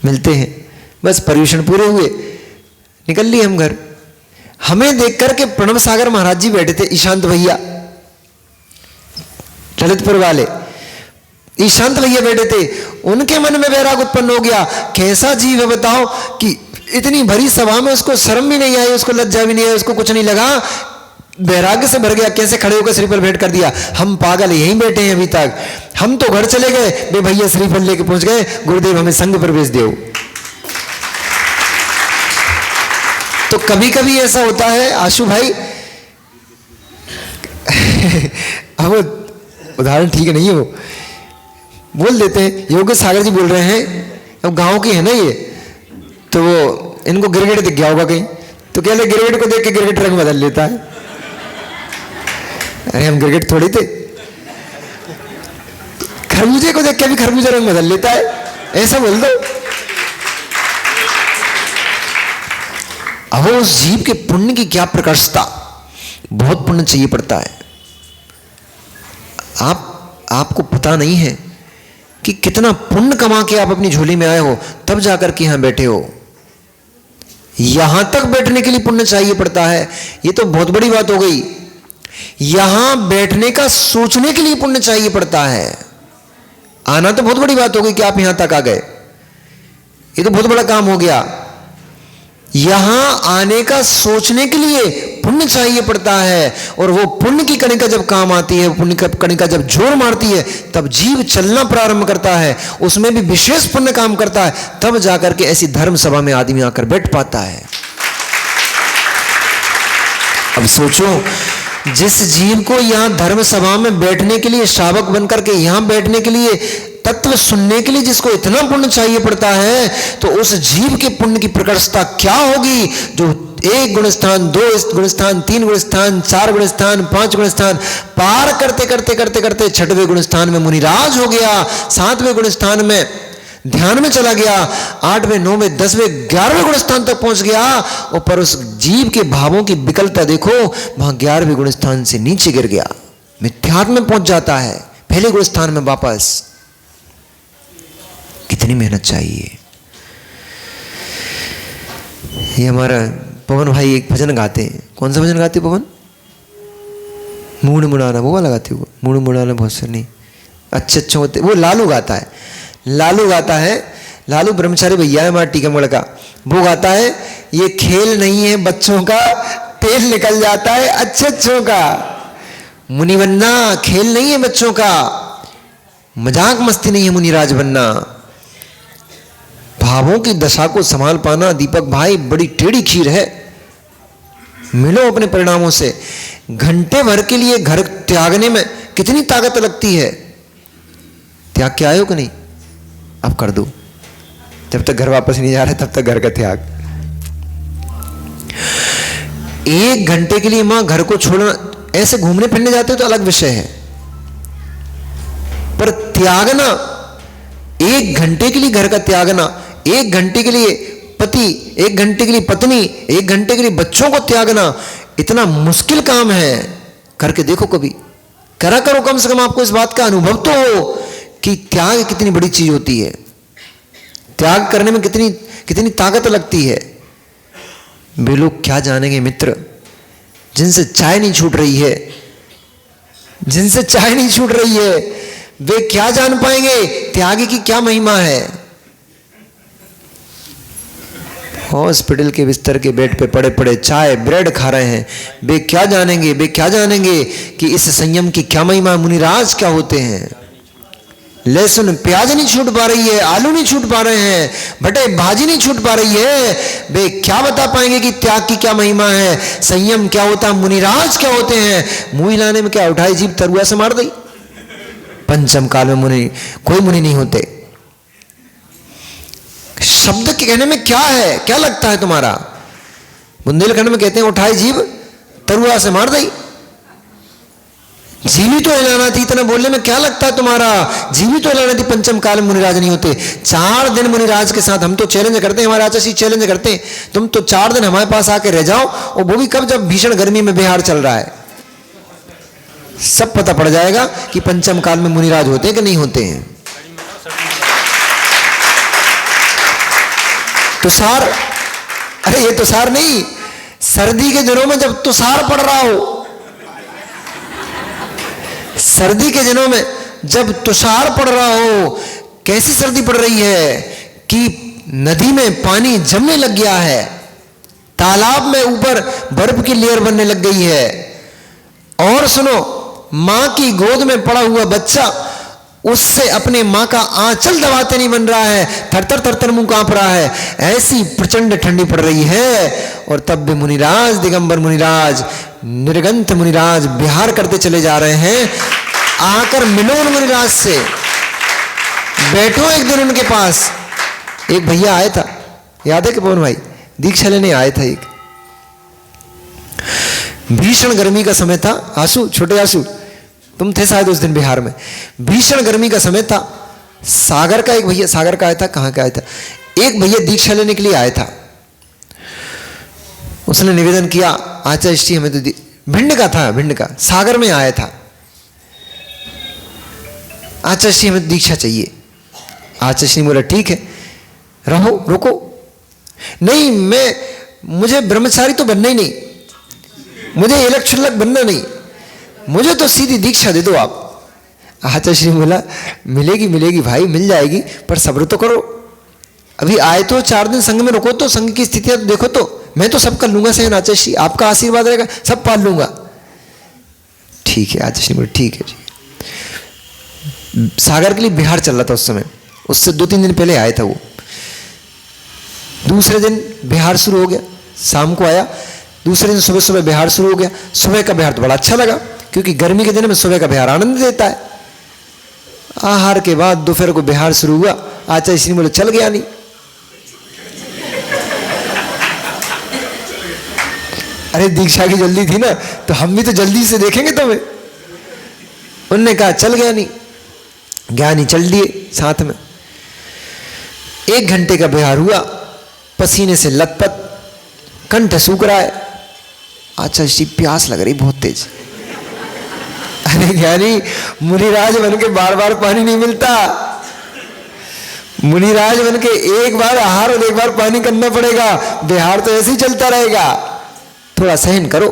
मिलते हैं। बस पर्यूषण पूरे हुए, निकल लिए हम घर। हमें देख करके प्रणव सागर महाराज जी बैठे थे, ईशांत भैया, ललितपुर वाले ईशांत भैया बैठे थे। उनके मन में वैराग उत्पन्न हो गया, कैसा जीव है बताओ कि इतनी भरी सभा में उसको शर्म भी नहीं आई, उसको लज्जा भी नहीं आई, उसको कुछ नहीं लगा, वैराग्य से भर गया, कैसे खड़े होकर श्रीफल भेंट कर दिया। हम पागल यहीं बैठे हैं अभी तक, हम तो घर चले गए, बे भैया श्रीफल लेके पहुंच गए, गुरुदेव हमें संघ प्रवेश दो। तो कभी कभी ऐसा होता है आशु भाई अब उदाहरण ठीक नहीं हो, बोल देते हैं योगेश सागर जी बोल रहे हैं, अब गांव की है ना ये, तो वो इनको गिरगिट दिख गया होगा कहीं, तो कह ले गिरगिट को देख के गिरगिट रंग बदल लेता है। अरे हम गिरगिट थोड़ी थे। खरबूजे को देख के भी खरबूजा रंग बदल लेता है, ऐसा बोल दो। अब उस जीव के पुण्य की क्या प्रकर्षता, बहुत पुण्य चाहिए पड़ता है। आपको पता नहीं है कि कितना पुण्य कमा के आप अपनी झोली में आए हो, तब जाकर के यहां बैठे हो। यहां तक बैठने के लिए पुण्य चाहिए पड़ता है, ये तो बहुत बड़ी बात हो गई। यहां बैठने का सोचने के लिए पुण्य चाहिए पड़ता है। आना तो बहुत बड़ी बात हो गई कि आप यहां तक आ गए, ये तो बहुत बड़ा काम हो गया। यहां आने का सोचने के लिए पुण्य चाहिए पड़ता है, और वो पुण्य की कणिका जब काम आती है, पुण्य की कणिका जब जोर मारती है, तब जीव चलना प्रारंभ करता है, उसमें भी विशेष पुण्य काम करता है, तब जाकर के ऐसी धर्म सभा में आदमी आकर बैठ पाता है। अब सोचो, जिस जीव को यहां धर्म सभा में बैठने के लिए, श्रावक बनकर के यहां बैठने के लिए, तत्व सुनने के लिए जिसको इतना पुण्य चाहिए पड़ता है, तो उस जीव के पुण्य की प्रकर्षता क्या होगी, जो 1 गुणस्थान, 2 गुणस्थान, 3 गुणस्थान, 4 गुणस्थान, 5 गुणस्थान पार करते करते करते करते 6वें गुणस्थान में मुनिराज हो गया, 7वें गुणस्थान में ध्यान में चला गया, 8वें, 9वें, 10वें, 11वें गुणस्थान तक पहुंच गया। और पर उस जीव के भावों की विकलता देखो, वहां 11वें गुणस्थान से नीचे गिर गया, मिथ्यात्व में पहुंच जाता है, पहले गुणस्थान में वापस। कितनी मेहनत चाहिए। ये हमारा पवन भाई एक भजन गाते हैं। कौन सा भजन गाते पवन? मूड मुड़ाना, वो वाला गाते हो? मूड मुड़ाना बहुत से नहीं, अच्छे होते। वो लालू गाता है, लालू गाता है, लालू ब्रह्मचारी भैया है हमारा टीकमगढ़ का। वो गाता है, ये खेल नहीं है बच्चों का, तेल निकल जाता है अच्छों का। मुनि बनना खेल नहीं है बच्चों का, मजाक मस्ती नहीं है मुनिराज बनना। भावों की दशा को संभाल पाना दीपक भाई बड़ी टेढ़ी खीर है। मिलो अपने परिणामों से। घंटे भर के लिए घर त्यागने में कितनी ताकत लगती है। त्याग के आयो कि नहीं? अब कर दो। जब तक घर वापस नहीं जा रहे तब तक घर का त्याग। 1 घंटे के लिए मां घर को छोड़ना, ऐसे घूमने फिरने जाते हो तो अलग विषय है, पर त्यागना, 1 घंटे के लिए घर का त्यागना, 1 घंटे के लिए पति, 1 घंटे के लिए पत्नी, 1 घंटे के लिए बच्चों को त्यागना, इतना मुश्किल काम है। करके देखो, कभी करा करो, कम से कम आपको इस बात का अनुभव तो हो कि त्याग कितनी बड़ी चीज होती है, त्याग करने में कितनी कितनी ताकत लगती है। वे लोग क्या जानेंगे मित्र, जिनसे चाय नहीं छूट रही है, जिनसे चाय नहीं छूट रही है, वे क्या जान पाएंगे त्याग की क्या महिमा है। हॉस्पिटल के बिस्तर के बेड पे पड़े पड़े चाय ब्रेड खा रहे हैं, वे क्या जानेंगे, वे क्या जानेंगे कि इस संयम की क्या महिमा, मुनिराज क्या होते हैं। लहसुन प्याज नहीं छूट पा रही है, आलू नहीं छूट पा रहे हैं, भटे भाजी नहीं छूट पा रही है, वे क्या बता पाएंगे कि त्याग की क्या महिमा है, संयम क्या होता, मुनिराज क्या होते हैं। मुंह हिलाने में क्या उठाई जीभ तरुआ से मार दी। पंचम काल में मुनि, कोई मुनि नहीं होते। शब्द के कहने में क्या है, क्या लगता है तुम्हारा? बुंदेलखंड में कहते हैं उठाई जीभ तरुआ से मार दी। जीवी तो हिलाना थी, इतना बोलने में क्या लगता है तुम्हारा? जीवी तो हिलाना थी। पंचम काल में मुनिराज नहीं होते। 4 दिन मुनिराज के साथ हम तो चैलेंज करते हैं, हमारे आचार्य चैलेंज करते हैं, तुम तो 4 दिन हमारे पास आके रह जाओ, और वो भी कब, जब भीषण गर्मी में बिहार चल रहा है। सब पता पड़ जाएगा कि पंचम काल में मुनिराज होते हैं कि नहीं होते हैं। तुषार, अरे ये तुषार नहीं, सर्दी के दिनों में जब तुषार पड़ रहा हो, सर्दी के दिनों में जब तुषार पड़ रहा हो, कैसी सर्दी पड़ रही है कि नदी में पानी जमने लग गया है, तालाब में ऊपर बर्फ की लेयर बनने लग गई है, और सुनो, मां की गोद में पड़ा हुआ बच्चा उससे अपने मां का आंचल दबाते नहीं बन रहा है, थरथर थरथर मुंह कांप रहा है, ऐसी प्रचंड ठंडी पड़ रही है। और तब भी मुनिराज, दिगंबर मुनिराज, निर्गंथ मुनिराज विहार करते चले जा रहे हैं। आकर मिलो उन मुनिराज से, बैठो एक दिन उनके पास। एक भैया आया था, याद है कि पवन भाई, दीक्षा लेने आया था। एक भीषण गर्मी का समय था। आंसू, छोटे आंसू, तुम थे शायद उस दिन बिहार में। भीषण गर्मी का समय था। सागर का एक भैया, सागर का आया था, कहाँ का आया था, एक भैया दीक्षा लेने के लिए आया था। उसने निवेदन किया, आचार्य श्री हमें तो भिंड का था, भिंड का, सागर में आया था, आचार्य श्री हमें दीक्षा चाहिए। आचार्य श्री बोला ठीक है, रहो, रुको। नहीं, मुझे ब्रह्मचारी तो बनना ही नहीं, मुझे इलक छुल्लक बनना नहीं, मुझे तो सीधी दीक्षा दे दो आप। आचार्य श्री बोला मिलेगी मिलेगी भाई, मिल जाएगी, पर सब्र तो करो। अभी आए तो 4 दिन संघ में रुको, तो संघ की स्थितियां तो देखो, तो मैं तो सब कर लूंगा सहन आचार्य श्री, आपका आशीर्वाद रहेगा, सब पाल लूंगा। ठीक है, आचार्य श्री बोले ठीक है जी। सागर के लिए बिहार चल रहा था उस समय, उससे 2-3 दिन पहले आया था वो। दूसरे दिन बिहार शुरू हो गया, शाम को आया। दूसरे दिन सुबह सुबह बिहार शुरू हो गया। सुबह का बिहार तो बड़ा अच्छा लगा, क्योंकि गर्मी के दिन में सुबह का बिहार आनंद देता है। आहार के बाद दोपहर को बिहार शुरू हुआ। आचार्य श्री बोले चल गया नहीं। अरे दीक्षा की जल्दी थी ना, तो हम भी तो जल्दी से देखेंगे तुम्हें। उन्होंने कहा चल गया नहीं, गया नहीं, चल दिए साथ में। 1 घंटे का बिहार हुआ, पसीने से लथपथ, कंठ सूख रहा है। आचार्य श्री प्यास लग रही बहुत तेज। अरे ज्ञानी, मुनिराज बन के बार बार पानी नहीं मिलता। मुनिराज बन के एक बार आहार और एक बार पानी करना पड़ेगा, बिहार तो ऐसे ही चलता रहेगा, थोड़ा सहन करो।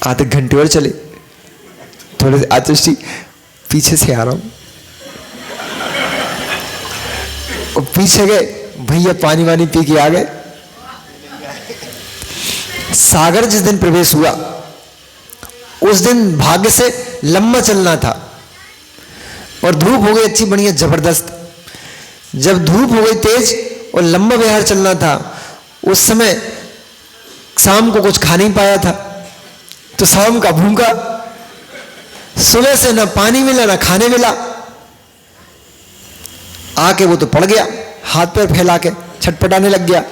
आधे घंटे और चले, थोड़े आचार्य श्री पीछे से आ रहा हूं, और पीछे गए, भैया पानी वानी पी के आ गए। सागर जिस दिन प्रवेश हुआ, उस दिन भाग्य से लंबा चलना था, और धूप हो गई अच्छी बढ़िया जबरदस्त। जब धूप हो गई तेज और लंबा बिहार चलना था, उस समय शाम को कुछ खा नहीं पाया था, तो शाम का भूखा। सुबह से ना पानी मिला ना खाने मिला। आके वो तो पड़ गया, हाथ पैर फैला के छटपटाने लग गया।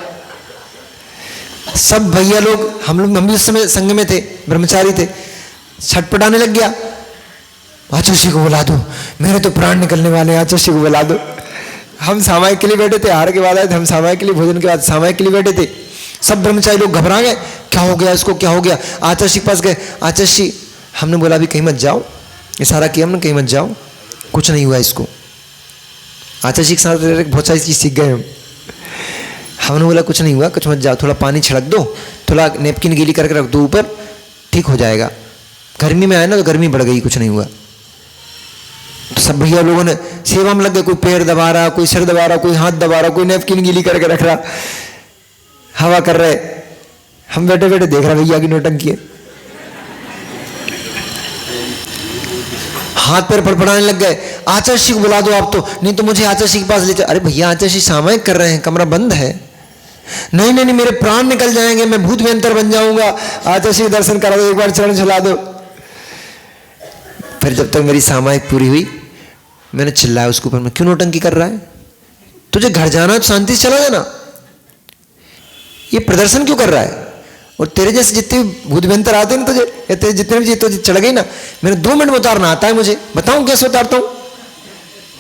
सब भैया लोग, हम भी उस समय संघ में थे, ब्रह्मचारी थे, छटपटाने लग गया। आचार्य श्री को बुला दो, मेरे तो प्राण निकलने वाले, आचार्य श्री को बुला दो। हम सामायिक के लिए बैठे थे, आहार के बाद आए थे, हम सामायिक के लिए, भोजन के बाद सामायिक के लिए बैठे थे। सब ब्रह्मचारी लोग घबरा गए, क्या हो गया इसको, क्या हो गया। आचार्य श्री के पास गए। आचार्य श्री, हमने बोला अभी कहीं मत जाओ, इशारा किया हमने, कहीं मत जाओ, कुछ नहीं हुआ इसको। आचार्य जी के साथ बहुत सारी चीज़ सीख गए हम। हमने बोला कुछ नहीं हुआ, कुछ मत जाओ, थोड़ा पानी छिड़क दो, थोड़ा नेपकिन गीली करके रख दो ऊपर, ठीक हो जाएगा। गर्मी में आए ना तो गर्मी बढ़ गई, कुछ नहीं हुआ। तो सब भैया लोगों ने सेवा में लग गए, कोई पैर दबा रहा, कोई सिर दबा रहा, कोई हाथ दबा रहा, कोई नेपकिन गीली करके रख रहा, हवा कर रहे। हम बैठे बैठे देख रहे भैया की नौटंकी है। हाथ पैर फड़फड़ाने लग गए। आचार्य श्री को बुला दो आप तो, नहीं तो मुझे आचार्य श्री के पास ले चलो। अरे भैया आचार्य श्री सामायिक कर रहे हैं, कमरा बंद है। नहीं नहीं नहीं, मेरे प्राण निकल जाएंगे, मैं भूत व्यंतर बन जाऊंगा, आचार्य श्री दर्शन करा दो, एक बार चरण झुला दो। फिर जब तक मेरी सामायिक पूरी हुई, मैंने चिल्लाया उसके ऊपर, मैं क्यों नौटंकी कर रहा है, तुझे घर जाना है तो शांति से चला जाना, ये प्रदर्शन क्यों कर रहा है। और तेरे जैसे जितने भूत व्यंतर आते हैं ना तुझे, या तेरे जितने भी तो चढ़ गई ना, मैंने 2 मिनट में उतारना आता है मुझे, बताऊं कैसे उतारता हूं।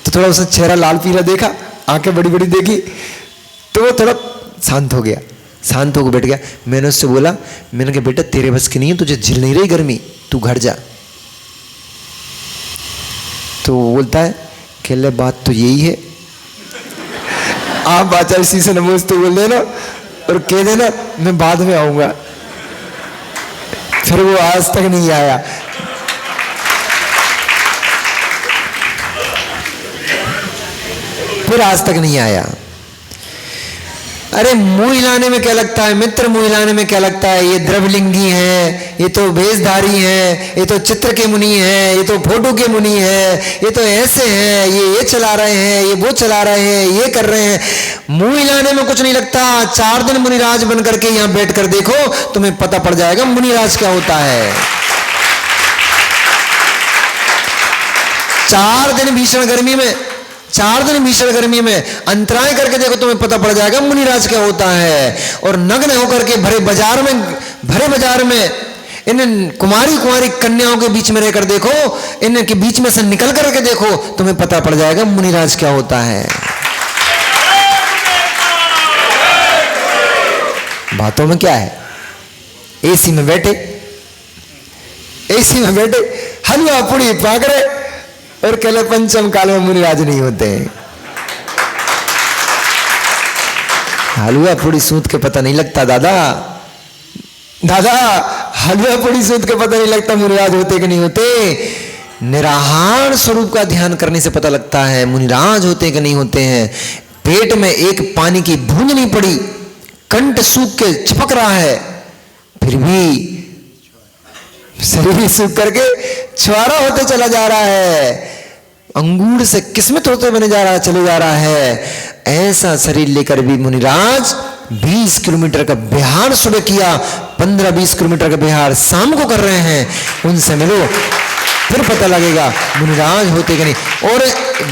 तो थोड़ा उसने चेहरा लाल पीला देखा, आंखें बड़ी बड़ी देखी, तो वो थोड़ा शांत हो गया, शांत होकर बैठ गया। मैंने उससे बोला, मैंने कहा बेटा तेरे बस की नहीं है, तुझे झेल नहीं रही गर्मी, तू घर जा। तो वो बोलता है खेले बात तो यही है, आप आचार्य श्री से नमोस्तु बोल देना और कह देना मैं बाद में आऊंगा। फिर वो आज तक नहीं आया। फिर आज तक नहीं आया। अरे मुंह हिलाने में क्या लगता है मित्र, मुंह हिलाने में क्या लगता है, ये द्रवलिंगी हैं, ये तो वेशधारी हैं, ये तो चित्र के मुनि हैं, ये तो फोटो के मुनि हैं, ये तो ऐसे हैं, ये चला रहे हैं, ये वो चला रहे हैं, ये कर रहे हैं। मुंह हिलाने में कुछ नहीं लगता। 4 दिन मुनिराज बन करके यहां बैठ कर देखो, तुम्हें पता पड़ जाएगा मुनिराज क्या होता है। 4 दिन भीषण गर्मी में, 4 दिन भीषण गर्मी में अंतराय करके देखो, तुम्हें पता पड़ जाएगा मुनिराज क्या होता है। और नग्न होकर के भरे बाजार में इन कुमारी कन्याओं के बीच में रहकर देखो, इनके बीच में से निकल करके देखो, तुम्हें पता पड़ जाएगा मुनिराज क्या होता है। बातों में क्या है, एसी में बैठे हलवा पूड़ी पाक रहे और कहले पंचम काल में मुनिराज नहीं होते हैं। हलवा पूड़ी सूत के पता नहीं लगता दादा, हलवा पूड़ी सूत के पता नहीं लगता मुनिराज होते कि नहीं होते। निराहार स्वरूप का ध्यान करने से पता लगता है मुनिराज होते कि नहीं होते हैं। पेट में एक पानी की बूंद नहीं पड़ी, कंठ सूख के चिपक रहा है, फिर भी शरीर सूख करके छुआरा होते चला जा रहा है, अंगूर से किस्मत होते बने चले जा रहा है। ऐसा शरीर लेकर भी मुनिराज 20 किलोमीटर का बिहार सुबह किया, 15-20 किलोमीटर का बिहार शाम को कर रहे हैं। उनसे मिलो, फिर पता लगेगा मुनिराज होते कि नहीं। और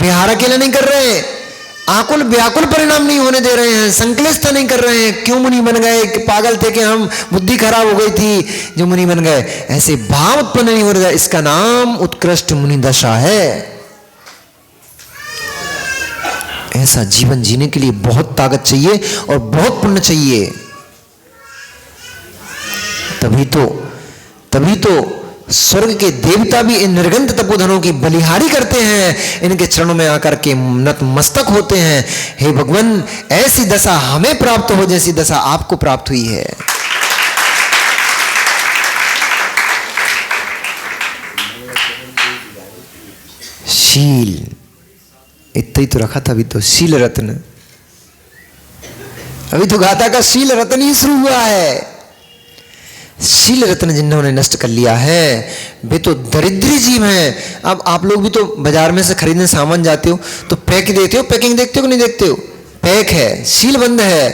बिहार अकेले नहीं कर रहे हैं, आकुल व्याकुल परिणाम नहीं होने दे रहे हैं, संकलिष्ट नहीं कर रहे हैं। क्यों मुनि बन गए, पागल थे कि हम, बुद्धि खराब हो गई थी जो मुनि बन गए, ऐसे भाव उत्पन्न नहीं हो रहा। इसका नाम उत्कृष्ट मुनि दशा है। ऐसा जीवन जीने के लिए बहुत ताकत चाहिए और बहुत पुण्य चाहिए। तभी तो स्वर्ग के देवता भी इन निर्गंत तपोधनों की बलिहारी करते हैं, इनके चरणों में आकर के नतमस्तक होते हैं। हे भगवान, ऐसी दशा हमें प्राप्त हो जैसी दशा आपको प्राप्त हुई है। शील इतना ही तो रखा था, अभी तो शील रत्न, अभी तो गाथा का शील रत्न ही शुरू हुआ है। शील रत्न जिन्होंने नष्ट कर लिया है वे तो दरिद्री जीव हैं। अब आप लोग भी तो बाजार में से खरीदने सामान जाते हो तो पैक देते हो, पैकिंग देखते हो कि नहीं देखते हो? पैक है, सील बंद है।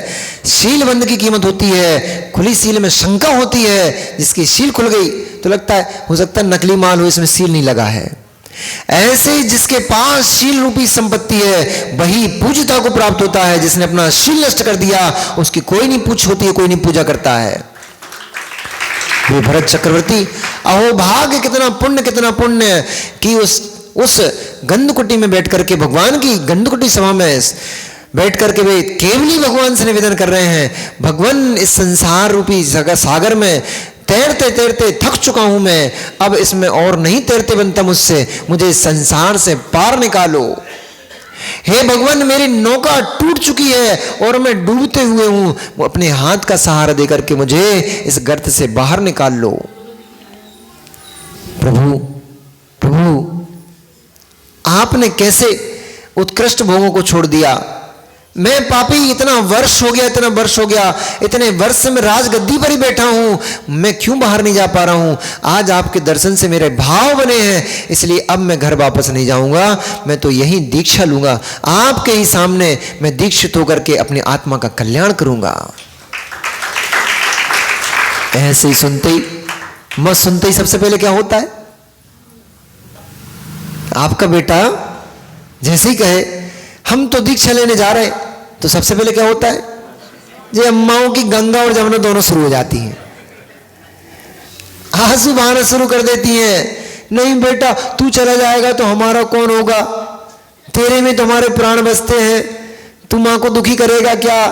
सील बंद की कीमत होती है, खुली सील में शंका होती है। जिसकी सील खुल गई तो लगता है हो सकता है नकली माल हो, इसमें सील नहीं लगा है। ऐसे जिसके पास शील रूपी संपत्ति है वही पूज्यता को प्राप्त होता है। जिसने अपना शील नष्ट कर दिया उसकी कोई नहीं पूछ होती है, कोई नहीं पूजा करता है। वे भरत चक्रवर्ती, अहो भाग्य कितना पुण्य कि उस गंधकुटी में बैठ करके, भगवान की गंधकुटी सभा में बैठ करके वे केवली भगवान से निवेदन कर रहे हैं, भगवान इस संसार रूपी सागर में तैरते तैरते थक चुका हूं मैं, अब इसमें और नहीं तैरते बनता मुझसे, मुझे इस संसार से पार निकालो। हे भगवान, मेरी नौका टूट चुकी है और मैं डूबते हुए हूं, वो अपने हाथ का सहारा देकर के मुझे इस गर्त से बाहर निकाल लो। प्रभु प्रभु, आपने कैसे उत्कृष्ट भोगों को छोड़ दिया? मैं पापी इतना वर्ष हो गया, इतने वर्ष से मैं राजगद्दी पर ही बैठा हूं, मैं क्यों बाहर नहीं जा पा रहा हूं? आज आपके दर्शन से मेरे भाव बने हैं, इसलिए अब मैं घर वापस नहीं जाऊंगा, मैं तो यही दीक्षा लूंगा। आपके ही सामने मैं दीक्षित होकर के अपनी आत्मा का कल्याण करूंगा। ऐसे ही सुनते ही सबसे पहले क्या होता है? आपका बेटा जैसे ही कहे हम तो दीक्षा लेने जा रहे हैं, तो सबसे पहले क्या होता है? ये अम्माओं की गंगा और जमुना दोनों शुरू हो जाती हैं, आंसू बहाना शुरू कर देती हैं। नहीं बेटा, तू चला जाएगा तो हमारा कौन होगा? तेरे में तुम्हारे प्राण बसते हैं, तू मां को दुखी करेगा क्या?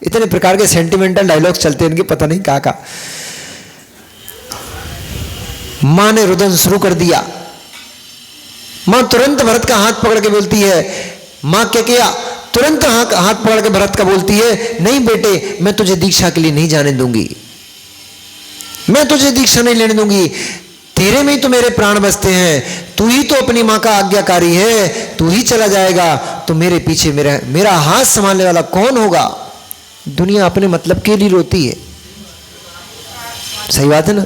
इतने प्रकार के सेंटिमेंटल डायलॉग्स चलते हैं इनके, पता नहीं क्या। मां ने रुदन शुरू कर दिया। मां तुरंत भरत का हाथ पकड़ के बोलती है, मां क्या किया? तुरंत हाथ पकड़ के भरत का बोलती है, नहीं बेटे, मैं तुझे दीक्षा के लिए नहीं जाने दूंगी, मैं तुझे दीक्षा नहीं लेने दूंगी, तेरे में ही तो मेरे प्राण बसते हैं, तू ही तो अपनी मां का आज्ञाकारी है, तू ही चला जाएगा तो मेरे पीछे मेरा हाथ संभालने वाला कौन होगा? दुनिया अपने मतलब के लिए रोती है, सही बात है ना?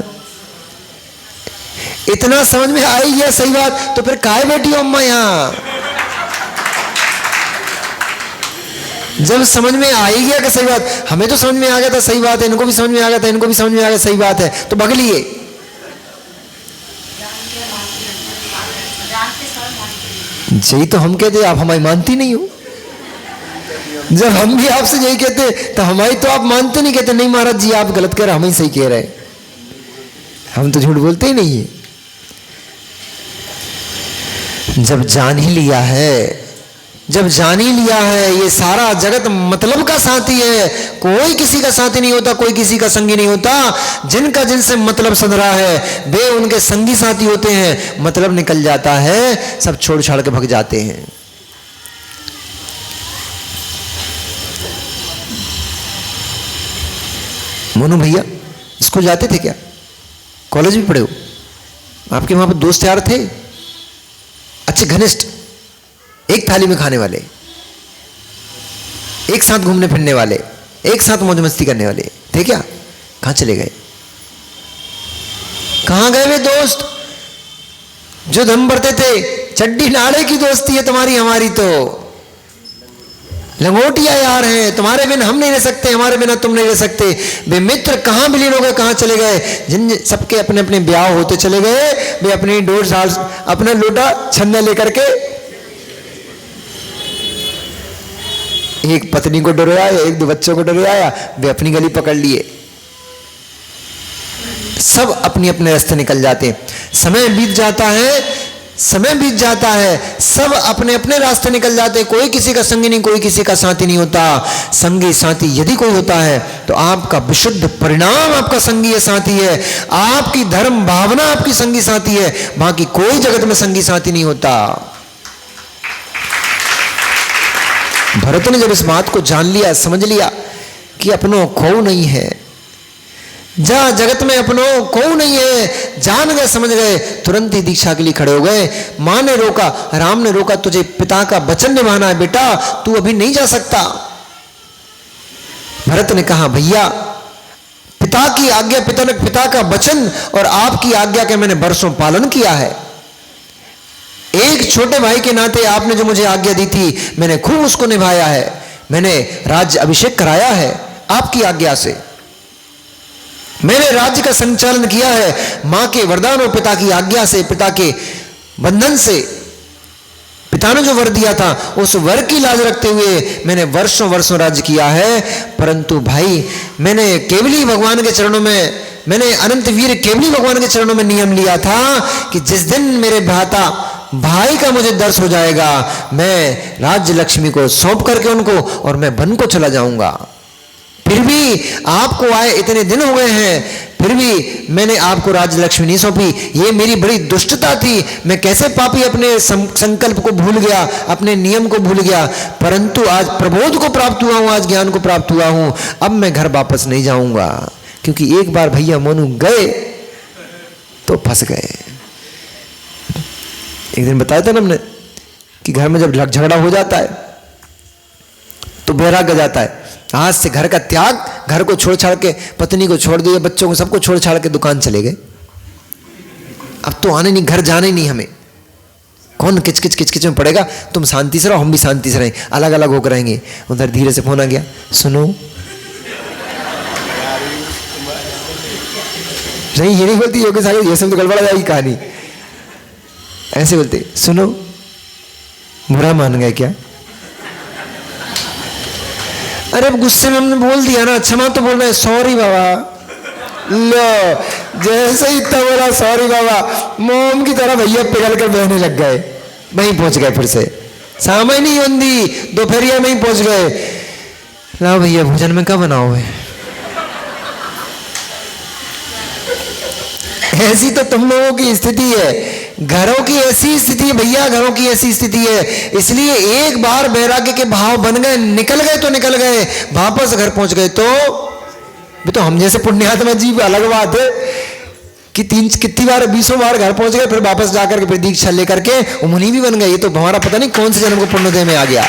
इतना समझ में आई गया सही बात, तो फिर काहे बैठी हो अम्मा यहां? जब समझ में आ ही गया कि सही बात, हमें तो समझ में आ गया था सही बात है, इनको भी समझ में आ गया था, इनको भी समझ में आ गया सही बात है, तो भग लिए। यही तो हम कहते, आप हमारी मानती नहीं हो। जब हम भी आपसे यही कहते तो हमारी तो आप मानते नहीं, कहते नहीं महाराज जी आप गलत कह रहे, हम ही सही कह रहे, हम तो झूठ बोलते ही नहीं है। जब जान ही लिया है, जब जान ही लिया है ये सारा जगत मतलब का साथी है, कोई किसी का साथी नहीं होता, कोई किसी का संगी नहीं होता। जिनका जिनसे मतलब सध रहा है वे उनके संगी साथी होते हैं। मतलब निकल जाता है सब छोड़ छाड़ के भग जाते हैं। मोनू भैया स्कूल जाते थे क्या? कॉलेज भी पढ़े हो? आपके वहां पर दोस्त यार थे अच्छे घनिष्ठ, एक थाली में खाने वाले, एक साथ घूमने फिरने वाले, एक साथ मौज मस्ती करने वाले थे क्या? कहां चले गए? कहां गए वे दोस्त जो दम भरते थे? चड्डी नाड़े की दोस्ती है तुम्हारी हमारी, तो लंगोटिया यार हैं, तुम्हारे बिना हम नहीं रह सकते, हमारे बिना तुम नहीं रह सकते। वे मित्र कहां विलीन हो गए, कहां चले गए? जिन सबके अपने अपने ब्याह होते चले गए, वे अपनी डोर साल अपना लोटा छन्ना लेकर के, एक पत्नी को डराया, एक दो बच्चों को डराया, वे अपनी गली पकड़ लिए। सब अपने अपने रास्ते निकल जाते हैं। समय बीत जाता है, समय बीत जाता है, सब अपने अपने रास्ते निकल जाते हैं। कोई किसी का संगी नहीं, कोई किसी का साथी नहीं होता। संगी साथी यदि कोई होता है तो आपका विशुद्ध परिणाम आपका संगी है, साथी है। आपकी धर्म भावना आपकी संगी साथी है, बाकी कोई जगत में संगी साथी नहीं होता। भरत ने जब इस बात को जान लिया, समझ लिया कि अपनों खो नहीं है, जहां जगत में अपनों को नहीं है, जान गए समझ गए, तुरंत ही दीक्षा के लिए खड़े हो गए। मां ने रोका, राम ने रोका, तुझे पिता का वचन निभाना है बेटा, तू अभी नहीं जा सकता। भरत ने कहा भैया पिता की आज्ञा, पिता का वचन और आपकी आज्ञा के मैंने बरसों पालन किया है। एक छोटे भाई के नाते आपने जो मुझे आज्ञा दी थी मैंने खूब उसको निभाया है। मैंने राज्य अभिषेक कराया है आपकी आज्ञा से, मैंने राज्य का संचालन किया है मां के वरदान और पिता की आज्ञा से, पिता के बंधन से। पिता ने जो वर दिया था उस वर की लाज रखते हुए मैंने वर्षों वर्षों राज्य किया है। परंतु भाई मैंने केवली भगवान के चरणों में, मैंने अनंत वीर केवली भगवान के चरणों में नियम लिया था कि जिस दिन मेरे भ्राता भाई का मुझे दर्श हो जाएगा मैं राज्य लक्ष्मी को सौंप करके उनको और मैं वन को चला जाऊंगा। फिर भी आपको आए इतने दिन हो गए हैं, फिर भी मैंने आपको राज्य लक्ष्मी नहीं सौंपी। ये मेरी बड़ी दुष्टता थी। मैं कैसे पापी अपने संकल्प को भूल गया, अपने नियम को भूल गया। परंतु आज प्रबोध को प्राप्त हुआ हूं, आज ज्ञान को प्राप्त हुआ हूं। अब मैं घर वापस नहीं जाऊंगा, क्योंकि एक बार भैया मोनू गए तो फंस गए। एक दिन बताया था ना हमने कि घर में जब झगड़ा हो जाता है तो वैराग्य जाता है। आज से घर का त्याग, घर को छोड़ छाड़ के, पत्नी को छोड़ दिए, बच्चों को सबको छोड़ छाड़ के दुकान चले गए। अब तो आने नहीं, घर जाने नहीं, हमें कौन किच किच किच किच में पड़ेगा। तुम शांति से रहो, हम भी शांति से रहें, अलग अलग होकर रहेंगे। उधर धीरे से फोन आ गया, सुनो नहीं ये नहीं बोलती योगी साहब, ये सब तो गड़बड़ा जाएगी कहानी। ऐसे बोलते, सुनो बुरा मान गए क्या? अरे अब गुस्से में हमने बोल दिया ना, क्षमा तो बोल रहे हैं, सॉरी बाबा। लो जैसे ही इतना बोला सॉरी बाबा, मोम की तरह भैया पिघल कर बहने लग गए। वहीं पहुंच गए, फिर से सामय नहीं होंगी, दोपहरिया में ही पहुंच गए। लाओ भैया भोजन में क्या बनाओगे? ऐसी तो तुम लोगों की स्थिति है, घरों की ऐसी स्थिति है भैया, घरों की ऐसी स्थिति है। इसलिए एक बार वैराग्य के भाव बन गए, निकल गए तो निकल गए, वापस घर पहुंच गए तो हम जैसे पुण्यात्मा जीव अलग बात है कि कितनी बार 20 बार घर पहुंच गए, फिर वापस जाकर के फिर दीक्षा लेकर के मुनि भी बन गए। ये तो हमारा पता नहीं कौन से जन्म को पुण्योदय में आ गया।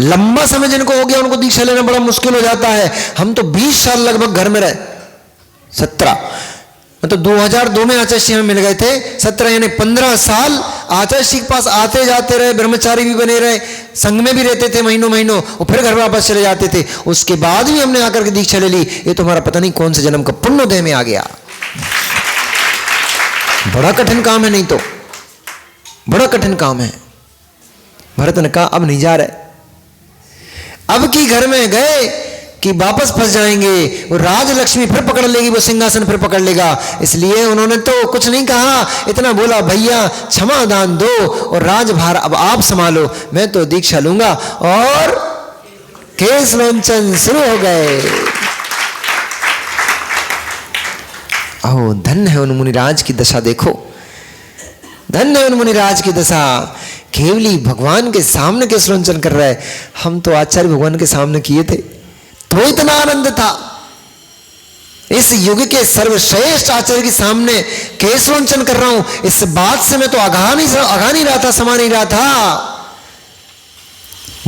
लंबा समय जिनको हो गया उनको दीक्षा लेना बड़ा मुश्किल हो जाता है। हम तो 20 साल लगभग घर में रहे, 17 मतलब 2002 में आचार्य जी में मिल गए थे। 17 यानी 15 साल आचार्य जी के पास आते जाते रहे, ब्रह्मचारी भी बने रहे, संघ में भी रहते थे महीनों महीनों, और फिर घर वापस चले जाते थे। उसके बाद भी हमने आकर के दीक्षा ले ली। ये तो हमारा पता नहीं कौन से जन्म का पुण्योदय में आ गया। बड़ा कठिन काम है। नहीं तो बड़ा कठिन काम है। भरत ने कहा अब नहीं जा रहे, अब की घर में गए कि वापस फंस जाएंगे, वो राजलक्ष्मी फिर पकड़ लेगी, वो सिंहासन फिर पकड़ लेगा। इसलिए उन्होंने तो कुछ नहीं कहा, इतना बोला भैया क्षमा दान दो और राजभार अब आप संभालो, मैं तो दीक्षा लूंगा। और केश लोंचन शुरू हो गए। ओ धन्य है उन मुनिराज की दशा, देखो धन्य है उन मुनिराज की दशा। केवली भगवान के सामने केश लोंचन कर रहा है। हम तो आचार्य भगवान के सामने किए थे तो इतना आनंद था। इस युग के सर्वश्रेष्ठ आचार्य के सामने केश लोंचन कर रहा हूं, इस बात से मैं तो आगा नहीं रहा था, समा नहीं रहा था।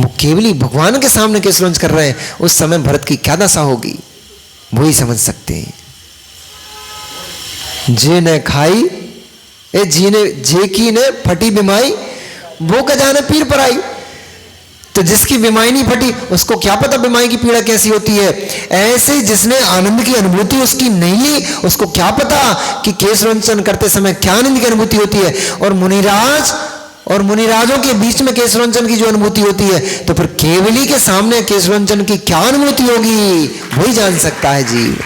वो केवली भगवान के सामने केश लोंचन कर रहे हैं, उस समय भरत की क्या दशा होगी वो ही समझ सकते हैं। जे ने खाई ए जी ने जे की ने फटी बिमाई, वो का जाने पीर पर आई। तो जिसकी बीमारी नहीं फटी उसको क्या पता बीमारी की पीड़ा कैसी होती है। ऐसे जिसने आनंद की अनुभूति उसकी नहीं ली, उसको क्या पता कि केश लोंचन करते समय क्या आनंद की अनुभूति होती है। और मुनिराज और मुनिराजों के बीच में केश लोंचन की जो अनुभूति होती है, तो फिर केवली के सामने केश लोंचन की क्या अनुभूति होगी वही जान सकता है जीव।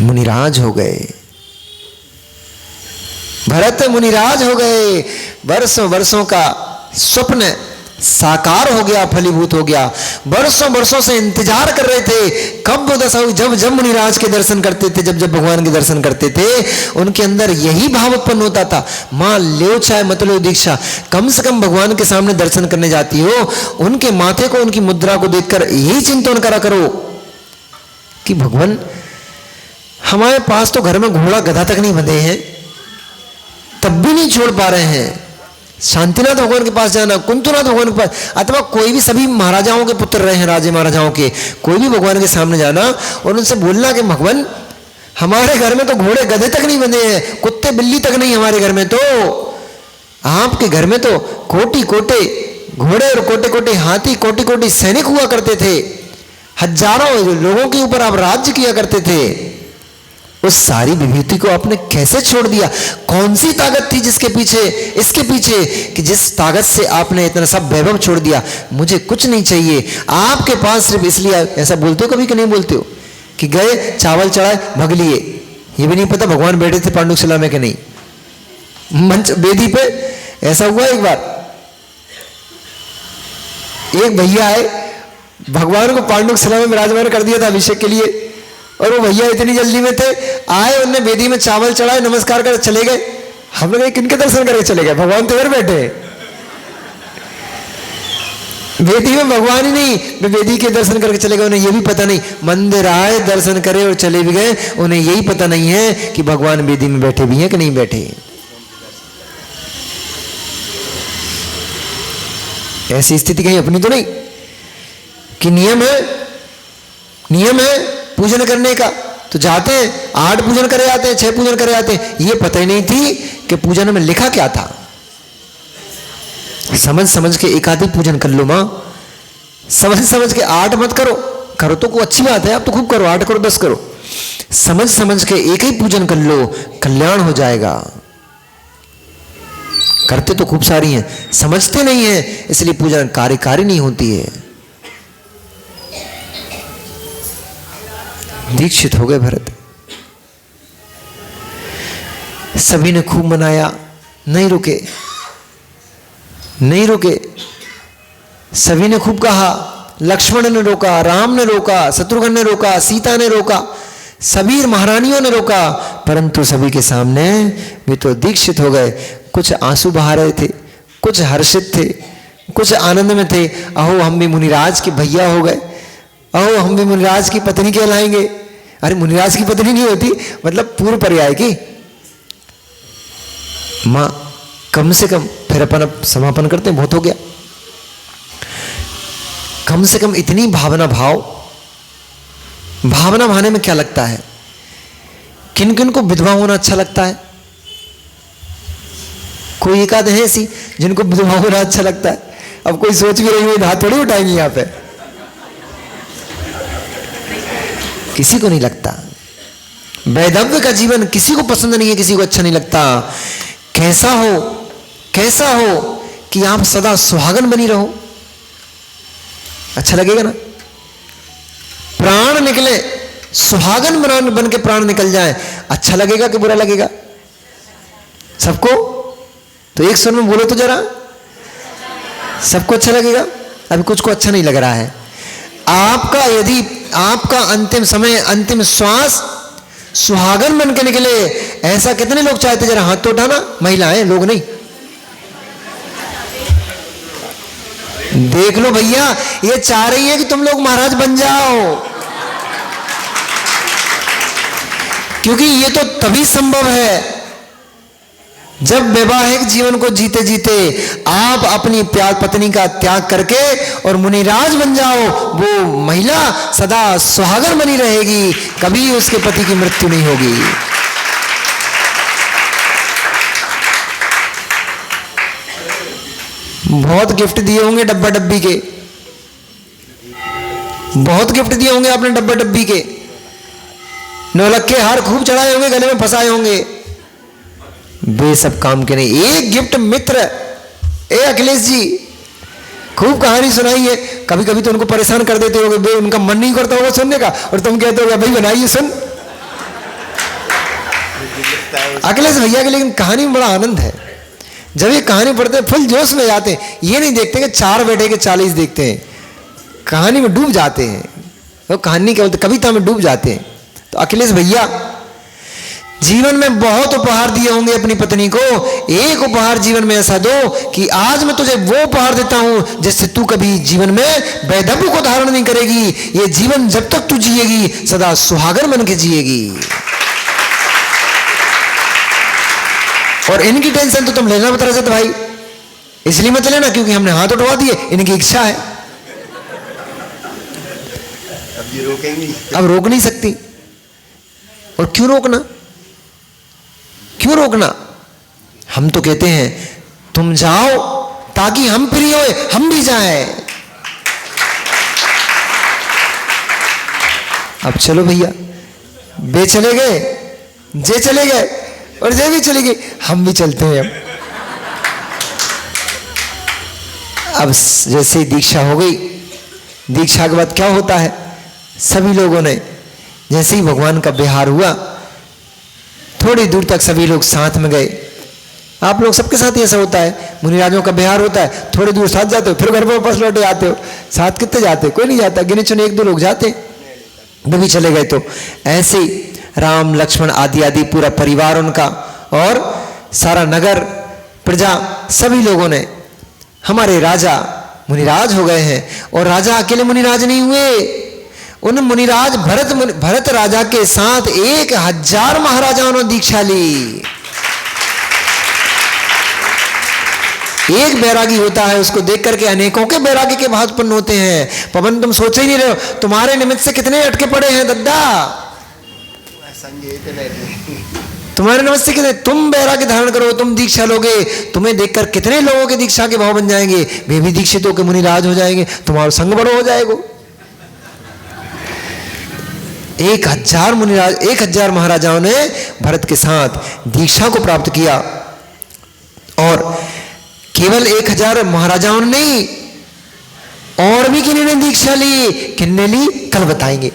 मुनिराज हो गए, भरत मुनिराज हो गए। वर्षों वर्षों का स्वप्न साकार हो गया, फलीभूत हो गया। वर्षों वर्षों से इंतजार कर रहे थे कब वो दशा हुई, जब जब मुनिराज के दर्शन करते थे, जब जब भगवान के दर्शन करते थे, उनके अंदर यही भाव उत्पन्न होता था, मां लो चाहे मत लो दीक्षा, कम से कम भगवान के सामने दर्शन करने जाती हो, उनके माथे को, उनकी मुद्रा को देखकर यही चिंतन करा करो कि भगवान हमारे पास तो घर में घोड़ा गधा तक नहीं बंधे हैं, तब भी नहीं छोड़ पा रहे हैं। शांतिनाथ भगवान के पास जाना, कुंतुनाथ भगवान के पास, अथवा कोई भी सभी महाराजाओं के पुत्र रहे हैं, राजे महाराजाओं के, कोई भी भगवान के सामने जाना और उनसे बोलना कि भगवान हमारे घर में तो घोड़े गधे तक नहीं बंधे हैं, कुत्ते बिल्ली तक नहीं हमारे घर में, तो आपके घर में तो कोटि कोटे घोड़े और कोटे कोटे हाथी, कोटि कोटि सैनिक हुआ करते थे, हजारों लोगों के ऊपर आप राज्य किया करते थे। उस सारी विभूति को आपने कैसे छोड़ दिया? कौन सी ताकत थी जिसके पीछे, इसके पीछे, कि जिस ताकत से आपने इतना सब वैभव छोड़ दिया? मुझे कुछ नहीं चाहिए आपके पास, सिर्फ इसलिए ऐसा बोलते हो कभी कि नहीं बोलते हो कि गए चावल चढ़ाए भग लिए, ये भी नहीं पता भगवान बैठे थे पांडुशिला में कि नहीं, मंच वेदी पे। ऐसा हुआ एक बार, एक भैया आए, भगवान को पांडुशिला में विराजमान कर दिया था अभिषेक के लिए, और वो भैया इतनी जल्दी में थे, आए, उनने वेदी में चावल चढ़ाए, नमस्कार कर चले गए। हम लोग किनके दर्शन करके चले गए? भगवान तो इधर बैठे, वेदी में भगवान ही नहीं, वे वेदी के दर्शन करके चले गए। उन्हें ये भी पता नहीं, मंदिर आए, दर्शन करे और चले भी गए, उन्हें यही पता नहीं है कि भगवान वेदी में बैठे भी हैं कि नहीं बैठे। ऐसी स्थिति कहीं अपनी तो नहीं कि नियम है पूजन करने का, तो जाते हैं 8 पूजन करे आते हैं, 6 पूजन करे आते हैं, ये पता ही नहीं थी कि पूजन में लिखा क्या था। समझ समझ के एक आधी पूजन कर लो मां, समझ समझ के 8 मत करो, करो तो कोई अच्छी बात है, आप तो खूब करो, 8 करो 10 करो, समझ समझ के एक ही पूजन कर लो, कल्याण हो जाएगा। करते तो खूब सारी हैं, समझते नहीं है, इसलिए पूजन कार्यकारी नहीं होती है। दीक्षित हो गए भरत, सभी ने खूब मनाया, नहीं रुके, सभी ने खूब कहा, लक्ष्मण ने रोका, राम ने रोका, शत्रुघ्न ने रोका, सीता ने रोका, सभी महारानियों ने रोका, परंतु सभी के सामने वे तो दीक्षित हो गए। कुछ आंसू बहा रहे थे, कुछ हर्षित थे, कुछ आनंद में थे। अहो हम भी मुनिराज के भैया हो गए, अहो हम भी मुनिराज की पत्नी कहलाएंगे। अरे मुनिराज की पत्नी नहीं होती, मतलब पूर्व पर्याय की मां, कम से कम फिर अपन समापन करते हैं, बहुत हो गया, कम से कम इतनी भावना भाने में क्या लगता है? किन किन को विधवा होना अच्छा लगता है? कोई एक आध है ऐसी जिनको विधवा होना अच्छा लगता है? अब कोई सोच भी रही हो, हाथ थोड़ी उठाएंगे यहां पे, किसी को नहीं लगता। वैधव्य का जीवन किसी को पसंद नहीं है, किसी को अच्छा नहीं लगता। कैसा हो कैसा हो कि आप सदा सुहागन बनी रहो। अच्छा लगेगा ना? प्राण निकले, सुहागन बन के प्राण निकल जाए, अच्छा लगेगा कि बुरा लगेगा सबको? तो एक स्वर में बोलो तो जरा, सबको अच्छा लगेगा? अभी कुछ को अच्छा नहीं लग रहा है। आपका यदि आपका अंतिम समय, अंतिम श्वास सुहागन बन के निकले, ऐसा कितने लोग चाहते? जरा हाथ तो उठाना, महिलाएं, लोग नहीं। देख लो भैया, ये चाह रही है कि तुम लोग महाराज बन जाओ, क्योंकि ये तो तभी संभव है जब वैवाहिक जीवन को जीते जीते आप अपनी प्यार पत्नी का त्याग करके और मुनिराज बन जाओ। वो महिला सदा सुहागन बनी रहेगी, कभी उसके पति की मृत्यु नहीं होगी। बहुत गिफ्ट दिए होंगे डब्बा डब्बी के, बहुत गिफ्ट दिए होंगे आपने डब्बा डब्बी के, नौलख के हार खूब चढ़ाए होंगे, गले में फंसाए होंगे। वे सब काम के नहीं। एक गिफ्ट मित्र, अखिलेश जी खूब कहानी सुनाई है, कभी कभी तो उनको परेशान कर देते होगे, वे उनका मन नहीं करता होगा सुनने का, और तुम कहते हो भाई बनाइए सुन। अखिलेश भैया के लेकिन कहानी में बड़ा आनंद है। जब ये कहानी पढ़ते हैं फुल जोश में जाते हैं, ये नहीं देखते कि 4 बैठे के 40 देखते हैं, कहानी में डूब जाते हैं। तो कहानी क्या बोलते, कविता में डूब जाते हैं। तो अखिलेश भैया जीवन में बहुत उपहार दिए होंगे अपनी पत्नी को। एक उपहार जीवन में ऐसा दो कि आज मैं तुझे वो उपहार देता हूं जिससे तू कभी जीवन में वैधव्य को धारण नहीं करेगी। ये जीवन जब तक तू जिएगी सदा सुहागन बन के जिएगी। और इनकी टेंशन तो तुम लेना मत रजत भाई, इसलिए मत लेना क्योंकि हमने हाथ उठवा दिए, इनकी इच्छा है, अब ये रोकेंगी, अब रोक नहीं सकती। और क्यों रोकना, क्यों रोकना? हम तो कहते हैं तुम जाओ ताकि हम फ्री होए, हम भी जाएं। अब चलो भैया, वे चले गए, जे चले गए और जे भी चली गई, हम भी चलते हैं। अब जैसे ही दीक्षा हो गई, दीक्षा के बाद क्या होता है, सभी लोगों ने जैसे ही भगवान का विहार हुआ, थोड़ी दूर तक सभी लोग साथ में गए। आप लोग सबके साथ ऐसा होता है, मुनिराजों का बिहार होता है, थोड़ी दूर साथ जाते हो, फिर घर पर वापस लौटे आते हो। साथ कितने जाते हो? कोई नहीं जाता, गिने चुने 1-2 लोग जाते, वो भी चले गए। तो ऐसे राम लक्ष्मण आदि आदि पूरा परिवार उनका और सारा नगर प्रजा सभी लोगों ने, हमारे राजा मुनिराज हो गए हैं। और राजा अकेले मुनिराज नहीं हुए, उन मुनिराज भरत राजा के साथ 1000 महाराजाओं ने दीक्षा ली। एक बैरागी होता है, उसको देख करके अनेकों के बैरागी के भाव उत्पन्न होते हैं। पवन तुम सोच ही नहीं रहे हो, तुम्हारे निमित्त से कितने अटके पड़े हैं दद्दा, तुम्हारे निमित्त से कितने, तुम बैरागी धारण करो, तुम दीक्षा लोगे, तुम्हें देखकर कितने लोगों के दीक्षा के भाव बन जाएंगे, वे भी दीक्षित होकर मुनिराज हो जाएंगे, तुम्हारा संग बड़ो हो जाएगा। 1000 मुनिराज, 1000 महाराजाओं ने भरत के साथ दीक्षा को प्राप्त किया। और केवल 1000 महाराजाओं ने नहीं, और भी किन्होंने दीक्षा ली, किन्ने ली कल बताएंगे।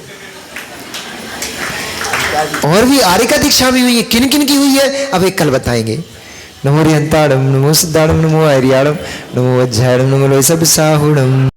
और भी आर्य दीक्षा भी हुई है, किन किन की हुई है अब एक कल बताएंगे। नमो रिहंताड़म, नमो सिद्धाड़म, नमो आर्याड़म, नमो अध्यायम, नमो लोयसब साहुड़म।